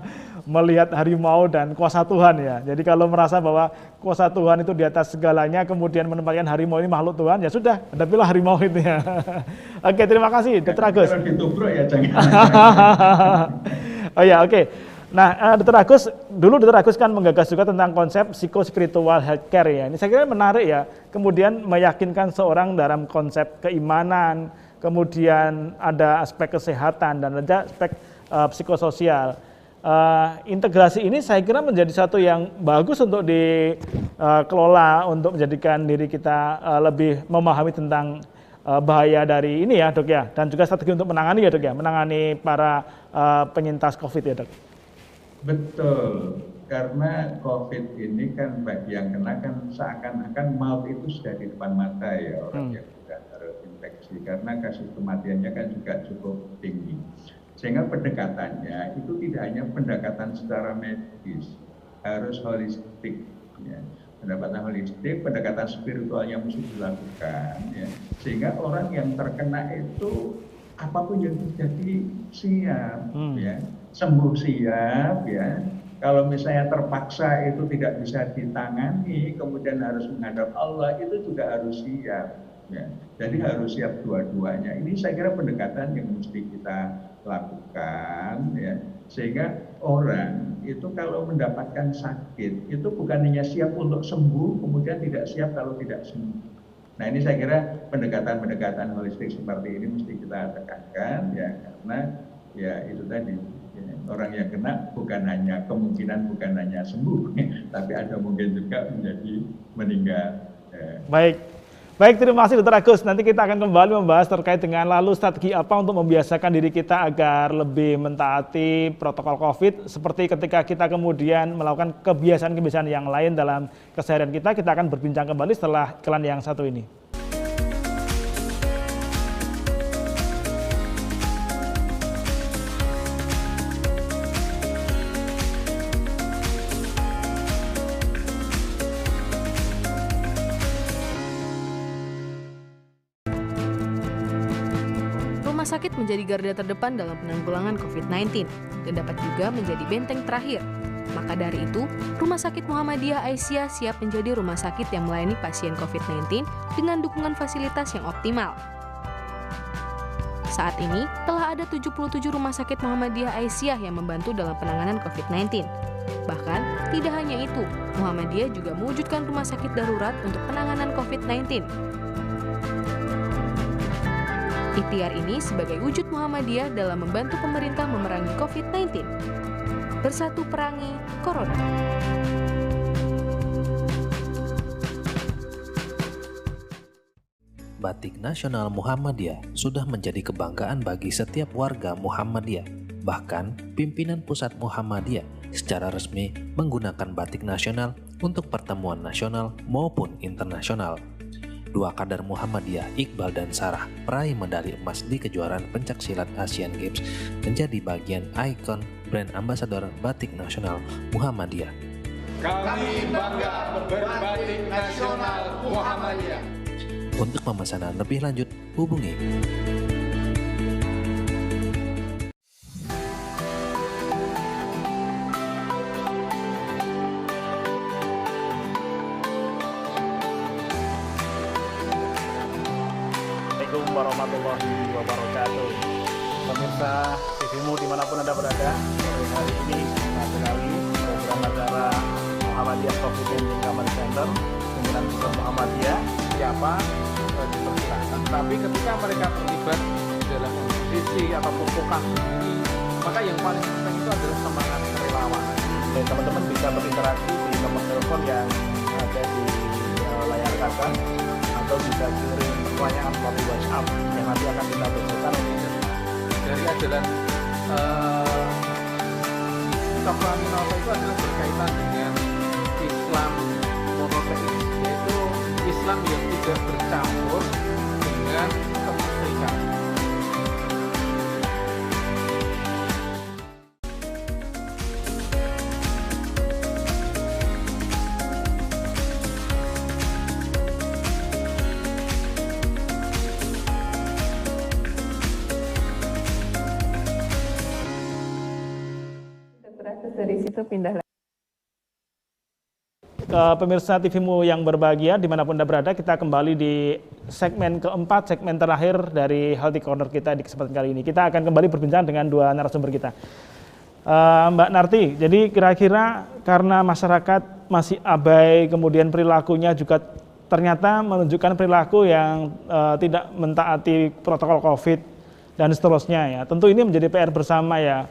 A: melihat harimau dan kuasa Tuhan ya. Jadi kalau merasa bahwa kuasa Tuhan itu di atas segalanya, kemudian menempatkan harimau ini makhluk Tuhan, ya sudah, hadapilah harimau itu ya. Oke, terima kasih Dr. Agus.
B: Kalau ditubruk ya jangan.
A: Oh ya, oke. Nah, Dr. Agus, dulu Dr. Agus kan menggagas juga tentang konsep psikospiritual healthcare ya. Ini saya kira menarik ya, kemudian meyakinkan seorang dalam konsep keimanan, kemudian ada aspek kesehatan dan ada aspek psikososial. Integrasi ini saya kira menjadi satu yang bagus untuk dikelola untuk menjadikan diri kita lebih memahami tentang bahaya dari ini ya Dok ya, dan juga strategi untuk menangani ya Dok ya, menangani para penyintas COVID ya Dok.
B: Betul, karena COVID ini kan bagi yang kena kan seakan-akan maut itu sudah di depan mata ya orang yang sudah terinfeksi, karena kasus kematiannya kan juga cukup tinggi. Sehingga pendekatannya itu tidak hanya pendekatan secara medis, harus holistik. Ya. Pendekatan holistik, pendekatan spiritualnya mesti dilakukan. Ya. Sehingga orang yang terkena itu apapun yang terjadi siap, ya. Sembuh siap, ya. Kalau misalnya terpaksa itu tidak bisa ditangani, kemudian harus menghadap Allah, itu juga harus siap. Ya. Jadi harus siap dua-duanya. Ini saya kira pendekatan yang mesti kita lakukan, ya. Sehingga orang itu kalau mendapatkan sakit, itu bukan hanya siap untuk sembuh, kemudian tidak siap kalau tidak sembuh. Nah ini saya kira pendekatan-pendekatan holistik seperti ini mesti kita tekankan, ya, karena ya itu tadi. Orang yang kena bukan hanya kemungkinan bukan hanya sembuh, tapi ada mungkin juga menjadi meninggal.
A: Baik, terima kasih Dr. Agus. Nanti kita akan kembali membahas terkait dengan lalu strategi apa untuk membiasakan diri kita agar lebih mentaati protokol COVID, seperti ketika kita kemudian melakukan kebiasaan-kebiasaan yang lain dalam keseharian kita. Kita akan berbincang kembali setelah iklan yang satu ini.
D: Rumah sakit menjadi garda terdepan dalam penanggulangan COVID-19 dan dapat juga menjadi benteng terakhir. Maka dari itu, Rumah Sakit Muhammadiyah Aisyah siap menjadi rumah sakit yang melayani pasien COVID-19 dengan dukungan fasilitas yang optimal. Saat ini, telah ada 77 Rumah Sakit Muhammadiyah Aisyah yang membantu dalam penanganan COVID-19. Bahkan, tidak hanya itu, Muhammadiyah juga mewujudkan rumah sakit darurat untuk penanganan COVID-19. Ikhtiar ini sebagai wujud Muhammadiyah dalam membantu pemerintah memerangi COVID-19. Bersatu perangi Corona.
G: Batik Nasional Muhammadiyah sudah menjadi kebanggaan bagi setiap warga Muhammadiyah. Bahkan, pimpinan pusat Muhammadiyah secara resmi menggunakan batik nasional untuk pertemuan nasional maupun internasional. Dua kader Muhammadiyah, Iqbal dan Sarah, peraih medali emas di kejuaraan pencaksilat Asian Games, menjadi bagian ikon brand ambasador batik nasional Muhammadiyah.
H: Kami bangga berbatik nasional Muhammadiyah.
G: Untuk pemesanan lebih lanjut, hubungi
A: Assalamualaikum warahmatullahi wabarakatuh. Pemirsa TVMU dimanapun Anda berada, hari ini kembali program acara Muhammadiyah COVID-19 Command Center, pimpinan pusat Muhammadiyah, siapa dipersilakan. Tapi ketika mereka terlibat dalam kondisi ataupun pokah ini, maka yang paling penting itu adalah semangat kerelawanan. Dan teman-teman bisa berinteraksi di nomor telepon yang ada di layar kaca, atau bisa kirim pertanyaan melalui WhatsApp yang nanti akan kita bacakan
H: dari ajaran Islam itu adalah berkaitan dengan Islam monoteis, yaitu Islam yang tidak bercampur dengan kemusyrikan.
C: Terus dari situ pindah lagi.
A: Pemirsa TVmu yang berbahagia dimanapun Anda berada, kita kembali di segmen keempat, segmen terakhir dari Healthy Corner kita di kesempatan kali ini. Kita akan kembali berbincang dengan dua narasumber kita. Mbak Narti, jadi kira-kira karena masyarakat masih abai, kemudian perilakunya juga ternyata menunjukkan perilaku yang tidak mentaati protokol COVID dan seterusnya ya. Tentu ini menjadi PR bersama ya.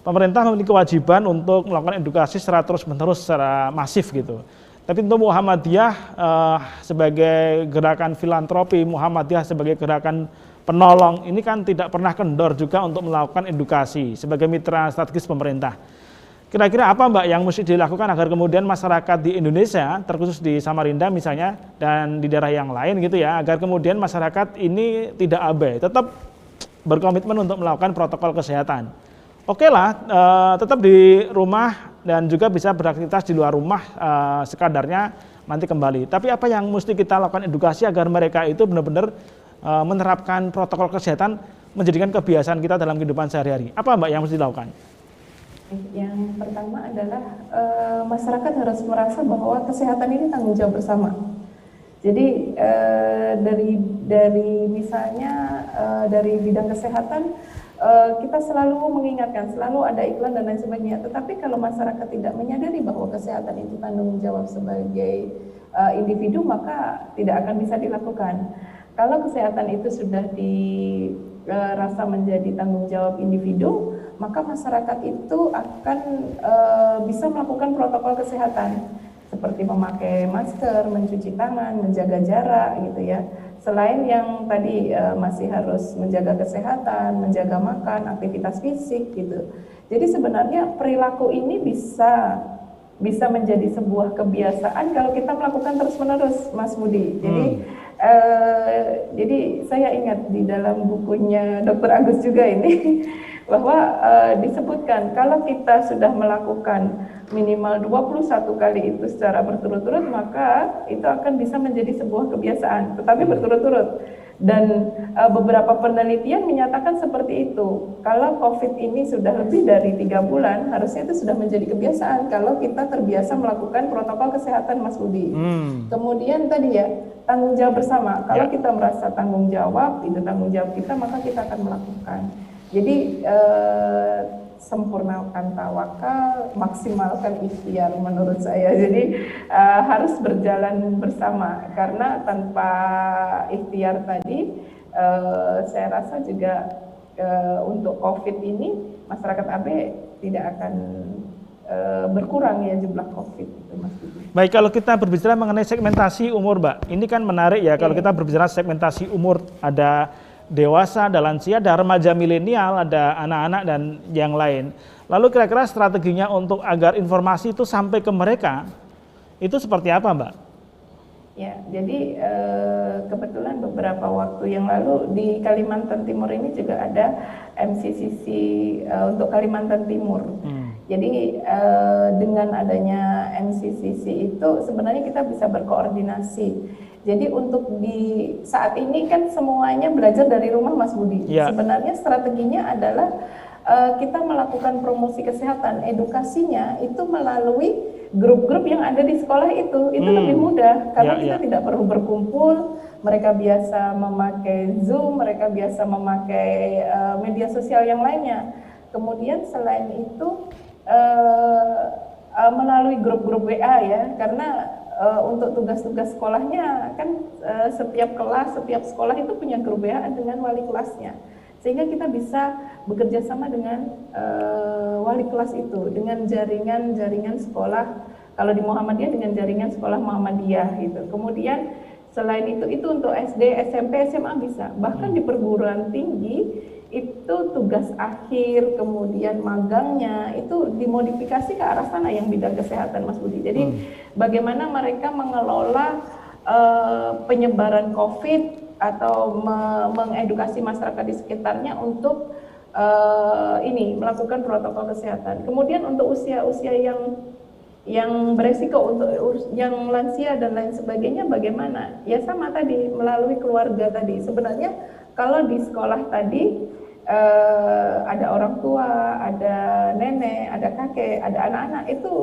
A: Pemerintah memiliki kewajiban untuk melakukan edukasi secara terus-menerus, secara masif gitu. Tapi tentu Muhammadiyah sebagai gerakan filantropi, Muhammadiyah sebagai gerakan penolong, ini kan tidak pernah kendor juga untuk melakukan edukasi sebagai mitra strategis pemerintah. Kira-kira apa Mbak yang mesti dilakukan agar kemudian masyarakat di Indonesia, terkhusus di Samarinda misalnya, dan di daerah yang lain gitu ya, agar kemudian masyarakat ini tidak abai, tetap berkomitmen untuk melakukan protokol kesehatan. Oke lah, tetap di rumah dan juga bisa beraktivitas di luar rumah sekadarnya nanti kembali. Tapi apa yang mesti kita lakukan edukasi agar mereka itu benar-benar menerapkan protokol kesehatan menjadikan kebiasaan kita dalam kehidupan sehari-hari. Apa Mbak yang mesti dilakukan?
C: Yang pertama adalah masyarakat harus merasa bahwa kesehatan ini tanggung jawab bersama. Jadi dari misalnya dari bidang kesehatan kita selalu mengingatkan, selalu ada iklan dan lain sebagainya. Tetapi kalau masyarakat tidak menyadari bahwa kesehatan itu tanggung jawab sebagai individu, maka tidak akan bisa dilakukan. Kalau kesehatan itu sudah dirasa menjadi tanggung jawab individu, maka masyarakat itu akan bisa melakukan protokol kesehatan seperti memakai masker, mencuci tangan, menjaga jarak gitu ya. Selain yang tadi masih harus menjaga kesehatan, menjaga makan, aktivitas fisik gitu. Jadi sebenarnya perilaku ini bisa menjadi sebuah kebiasaan kalau kita melakukan terus-menerus, Mas Budi. Jadi saya ingat di dalam bukunya Dr. Agus juga ini bahwa disebutkan kalau kita sudah melakukan minimal 21 kali itu secara berturut-turut, maka itu akan bisa menjadi sebuah kebiasaan, tetapi berturut-turut. Dan beberapa penelitian menyatakan seperti itu. Kalau COVID ini sudah lebih dari 3 bulan, harusnya itu sudah menjadi kebiasaan kalau kita terbiasa melakukan protokol kesehatan, Mas Budi. Kemudian tadi ya, tanggung jawab bersama. Kalau kita merasa tanggung jawab, itu tanggung jawab kita, maka kita akan melakukan. Jadi sempurnakan tawakal, maksimalkan ikhtiar menurut saya. Jadi harus berjalan bersama, karena tanpa ikhtiar tadi saya rasa juga untuk COVID ini masyarakat AB tidak akan berkurang ya jumlah COVID itu, Mas Budi.
A: Baik, kalau kita berbicara mengenai segmentasi umur Mbak, ini kan menarik ya. Kalau kita berbicara segmentasi umur, ada dewasa, ada lansia, ada remaja milenial, ada anak-anak dan yang lain. Lalu kira-kira strateginya untuk agar informasi itu sampai ke mereka itu seperti apa, Mbak?
C: Ya, jadi kebetulan beberapa waktu yang lalu di Kalimantan Timur ini juga ada MCCC untuk Kalimantan Timur. Jadi dengan adanya MCCC itu sebenarnya kita bisa berkoordinasi. Jadi untuk di saat ini kan semuanya belajar dari rumah, Mas Budi. Ya. Sebenarnya strateginya adalah kita melakukan promosi kesehatan, edukasinya itu melalui grup-grup yang ada di sekolah itu lebih mudah karena kita tidak perlu berkumpul. Mereka biasa memakai Zoom, mereka biasa memakai media sosial yang lainnya. Kemudian selain itu melalui grup-grup WA ya, karena untuk tugas-tugas sekolahnya kan setiap kelas, setiap sekolah itu punya grup WA dengan wali kelasnya, sehingga kita bisa bekerja sama dengan wali kelas itu, dengan jaringan sekolah. Kalau di Muhammadiyah dengan jaringan sekolah Muhammadiyah gitu. Kemudian selain itu untuk SD, SMP, SMA bisa. Bahkan di perguruan tinggi itu tugas akhir, kemudian magangnya itu dimodifikasi ke arah sana yang bidang kesehatan, Mas Budi. Jadi bagaimana mereka mengelola penyebaran COVID atau mengedukasi masyarakat di sekitarnya untuk melakukan protokol kesehatan. Kemudian untuk usia-usia yang beresiko, untuk yang lansia dan lain sebagainya bagaimana? Ya sama tadi melalui keluarga tadi. Sebenarnya kalau di sekolah tadi ada orang tua, ada nenek, ada kakek, ada anak-anak, itu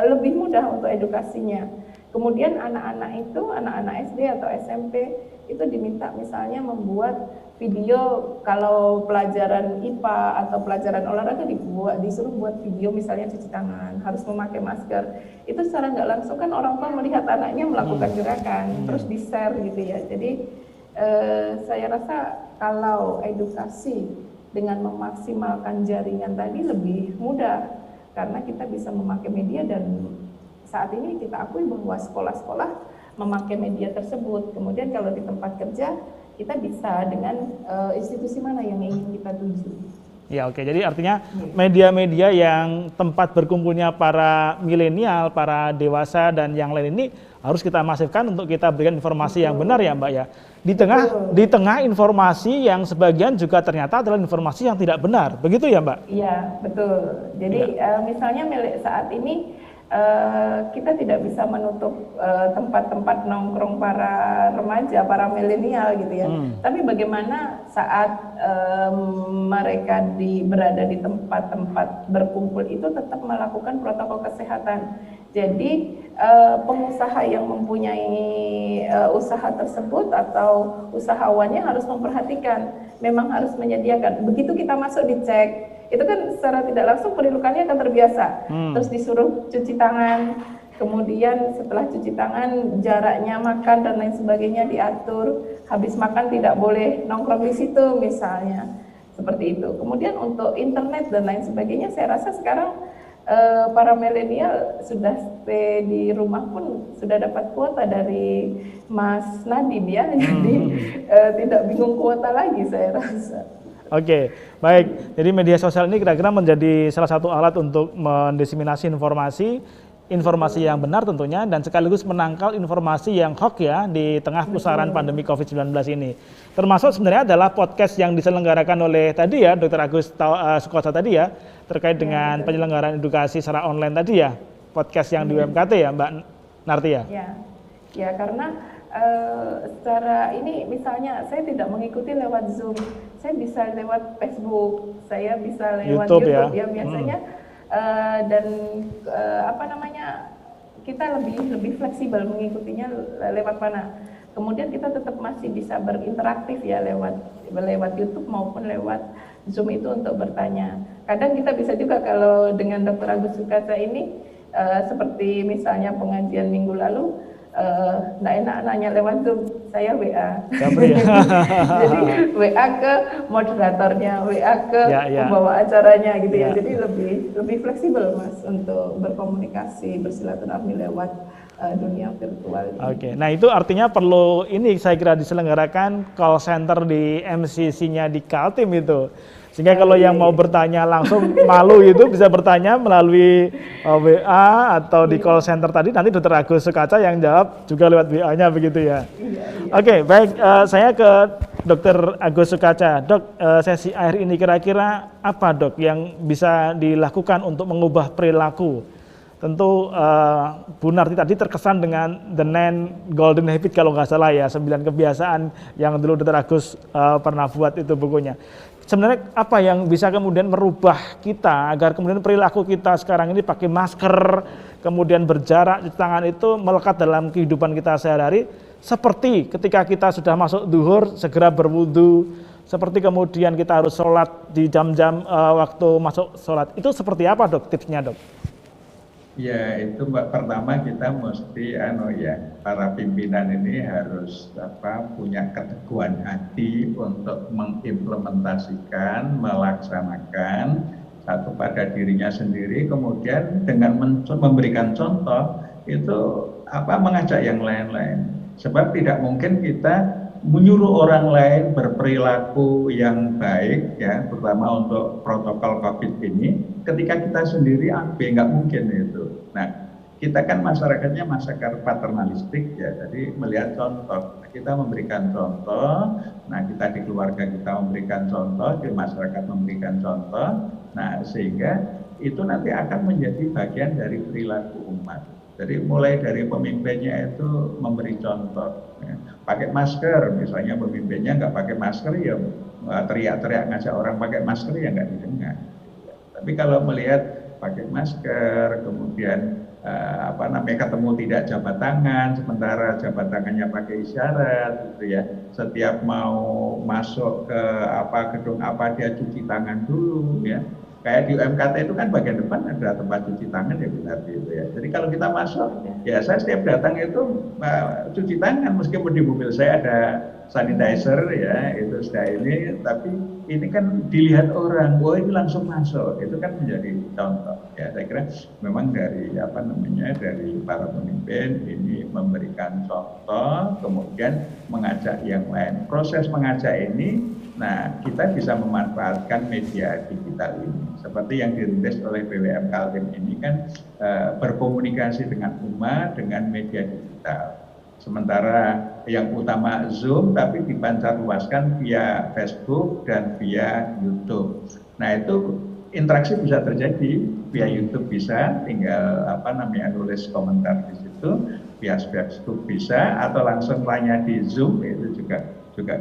C: lebih mudah untuk edukasinya. Kemudian anak-anak SD atau SMP itu diminta misalnya membuat video, kalau pelajaran IPA atau pelajaran olahraga disuruh buat video misalnya cuci tangan, harus memakai masker. Itu secara nggak langsung kan orang tua melihat anaknya melakukan gerakan, terus di-share gitu ya. Jadi saya rasa kalau edukasi dengan memaksimalkan jaringan tadi lebih mudah, karena kita bisa memakai media, dan saat ini kita akui bahwa sekolah-sekolah memakai media tersebut. Kemudian kalau di tempat kerja, kita bisa dengan institusi mana yang ingin kita tuju.
A: Ya, oke. Jadi artinya media-media yang tempat berkumpulnya para milenial, para dewasa dan yang lain ini harus kita masifkan untuk kita berikan informasi yang benar ya Mbak ya. Di tengah informasi yang sebagian juga ternyata adalah informasi yang tidak benar. Begitu ya Mbak?
C: Iya, betul. Jadi misalnya saat ini kita tidak bisa menutup tempat-tempat nongkrong para remaja, para milenial gitu ya. Tapi bagaimana saat mereka berada di tempat-tempat berkumpul itu tetap melakukan protokol kesehatan. Jadi pengusaha yang mempunyai usaha tersebut atau usahawannya harus memperhatikan, memang harus menyediakan. Begitu kita masuk dicek, itu kan secara tidak langsung pendidikannya akan terbiasa. Terus disuruh cuci tangan, kemudian setelah cuci tangan jaraknya makan dan lain sebagainya diatur. Habis makan tidak boleh nongkrong di situ misalnya, seperti itu. Kemudian untuk internet dan lain sebagainya, saya rasa sekarang para milenial sudah stay di rumah pun sudah dapat kuota dari Mas Nadiem ya, jadi tidak bingung kuota lagi saya rasa.
A: Oke, baik. Jadi media sosial ini kira-kira menjadi salah satu alat untuk mendiseminasi informasi yang benar tentunya, dan sekaligus menangkal informasi yang hoax ya di tengah pusaran pandemi COVID-19 ini. Termasuk sebenarnya adalah podcast yang diselenggarakan oleh tadi ya, Dr. Agus Sukoco tadi ya, terkait dengan penyelenggaraan edukasi secara online tadi ya, podcast yang di UMKT ya Mbak Narti ya?
C: Ya karena secara ini misalnya saya tidak mengikuti lewat Zoom, saya bisa lewat Facebook, saya bisa lewat YouTube ya biasanya. Dan kita lebih fleksibel mengikutinya lewat mana. Kemudian kita tetap masih bisa berinteraktif ya lewat YouTube maupun lewat Zoom itu untuk bertanya. Kadang kita bisa juga kalau dengan Dr. Agus Sukoco ini seperti misalnya pengajian minggu lalu, nggak enak nanya lewat Zoom, saya WA. Jadi WA ke moderatornya, WA ke pembawa acaranya gitu ya. Jadi lebih fleksibel Mas untuk berkomunikasi, bersilaturahmi lewat dunia virtual.
A: Oke, nah itu artinya perlu ini saya kira diselenggarakan call center di MCC-nya di Kaltim itu. Sehingga kalau yang mau bertanya langsung malu itu bisa bertanya melalui WA atau di call center tadi, nanti Dr. Agus Sukoco yang jawab juga lewat WA-nya begitu ya. Oke, baik, saya ke Dr. Agus Sukoco. Dok, sesi akhir ini kira-kira apa Dok yang bisa dilakukan untuk mengubah perilaku? Tentu Bu Narti tadi terkesan dengan The 9 Golden Habit kalau nggak salah ya, 9 kebiasaan yang dulu Dr. Agus pernah buat itu bukunya. Sebenarnya apa yang bisa kemudian merubah kita agar kemudian perilaku kita sekarang ini pakai masker, kemudian berjarak, cuci tangan itu melekat dalam kehidupan kita sehari-hari, seperti ketika kita sudah masuk zuhur segera berwudu, seperti kemudian kita harus sholat di jam-jam waktu masuk sholat. Itu seperti apa Dok tipsnya Dok?
B: Ya itu pertama kita mesti para pimpinan ini harus punya keteguhan hati untuk mengimplementasikan, melaksanakan satu pada dirinya sendiri, kemudian dengan memberikan contoh itu mengajak yang lain-lain. Sebab tidak mungkin kita menyuruh orang lain berperilaku yang baik ya, terutama untuk protokol COVID ini, ketika kita sendiri nggak mungkin itu. Nah, kita kan masyarakatnya masyarakat paternalistik ya, jadi melihat contoh, kita memberikan contoh, nah kita di keluarga kita memberikan contoh, di masyarakat memberikan contoh, nah sehingga itu nanti akan menjadi bagian dari perilaku umat. Jadi mulai dari pemimpinnya itu memberi contoh, ya. Pakai masker, misalnya pemimpinnya nggak pakai masker ya teriak-teriak ngajak orang pakai masker ya nggak didengar. Tapi kalau melihat pakai masker, kemudian ketemu tidak jabat tangan, sementara jabat tangannya pakai isyarat, gitu ya. Setiap mau masuk ke gedung dia cuci tangan dulu, ya. Kayak di UMKT itu kan bagian depan ada tempat cuci tangan ya benar gitu ya. Jadi kalau kita masuk, ya saya setiap datang itu cuci tangan, meskipun di mobil saya ada sanitizer ya, itu sudah ini, tapi ini kan dilihat orang, wah ini langsung masuk, itu kan menjadi contoh ya. Saya kira memang dari dari para pemimpin ini memberikan contoh, kemudian mengajak yang lain. Proses mengajak ini, nah kita bisa memanfaatkan media digital ini, seperti yang dirintis oleh BWM Kaltim ini kan berkomunikasi dengan umat dengan media digital. Sementara yang utama Zoom, tapi dipancarluaskan via Facebook dan via YouTube. Nah itu interaksi bisa terjadi via YouTube, bisa tinggal nulis komentar di situ, via Facebook bisa, atau langsung tanya di Zoom itu juga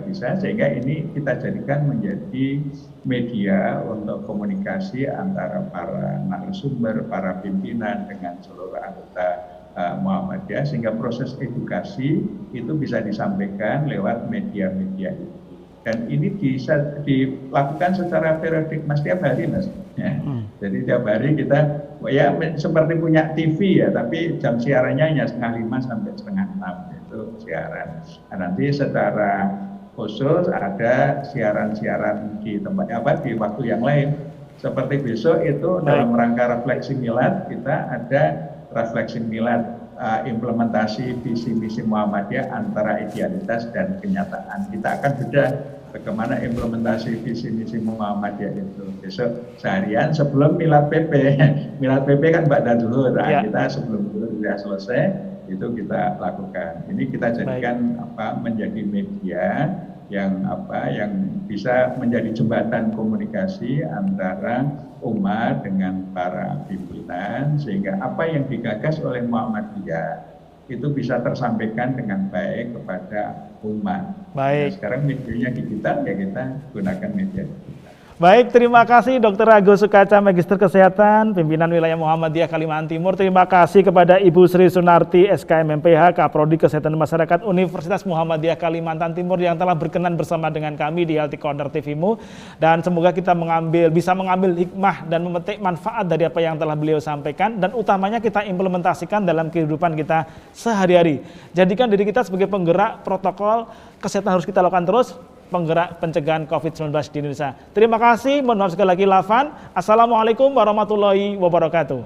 B: bisa, sehingga ini kita jadikan menjadi media untuk komunikasi antara para narasumber, para pimpinan dengan seluruh anggota Muhammadiyah, sehingga proses edukasi itu bisa disampaikan lewat media-media itu. Dan ini bisa dilakukan secara periodik, Mas, tiap hari, Mas. Ya. Jadi tiap hari kita ya seperti punya TV ya, tapi jam siarannya hanya 5:30 sampai 5:30 itu siaran. Nah, nanti secara khusus ada siaran-siaran di tempat di waktu yang lain. Seperti besok itu dalam rangka refleksi milad, kita ada refleksi milad, implementasi visi misi Muhammadiyah antara idealitas dan kenyataan. Kita akan bedah bagaimana implementasi visi misi Muhammadiyah itu besok seharian sebelum milad PP. Milad PP kan ba'da zuhur, kita sebelum zuhur sudah selesai itu kita lakukan. Ini kita jadikan menjadi media yang bisa menjadi jembatan komunikasi antara umat dengan para pimpinan, sehingga apa yang digagas oleh Muhammadiyah itu bisa tersampaikan dengan baik kepada umat.
A: Baik.
B: Nah, sekarang medianya digital, ya kita gunakan media digital.
A: Baik, terima kasih Dr. Agus Sukaca, Magister Kesehatan, Pimpinan Wilayah Muhammadiyah Kalimantan Timur. Terima kasih kepada Ibu Sri Sunarti, SKM MPH, Kaprodi Kesehatan Masyarakat Universitas Muhammadiyah Kalimantan Timur yang telah berkenan bersama dengan kami di Healthy Corner TVmu. Dan semoga kita bisa mengambil hikmah dan memetik manfaat dari apa yang telah beliau sampaikan, dan utamanya kita implementasikan dalam kehidupan kita sehari-hari. Jadikan diri kita sebagai penggerak protokol kesehatan harus kita lakukan terus, penggerak pencegahan COVID-19 di Indonesia. Terima kasih, mohon maaf sekali lagi Lafan. Assalamualaikum warahmatullahi wabarakatuh.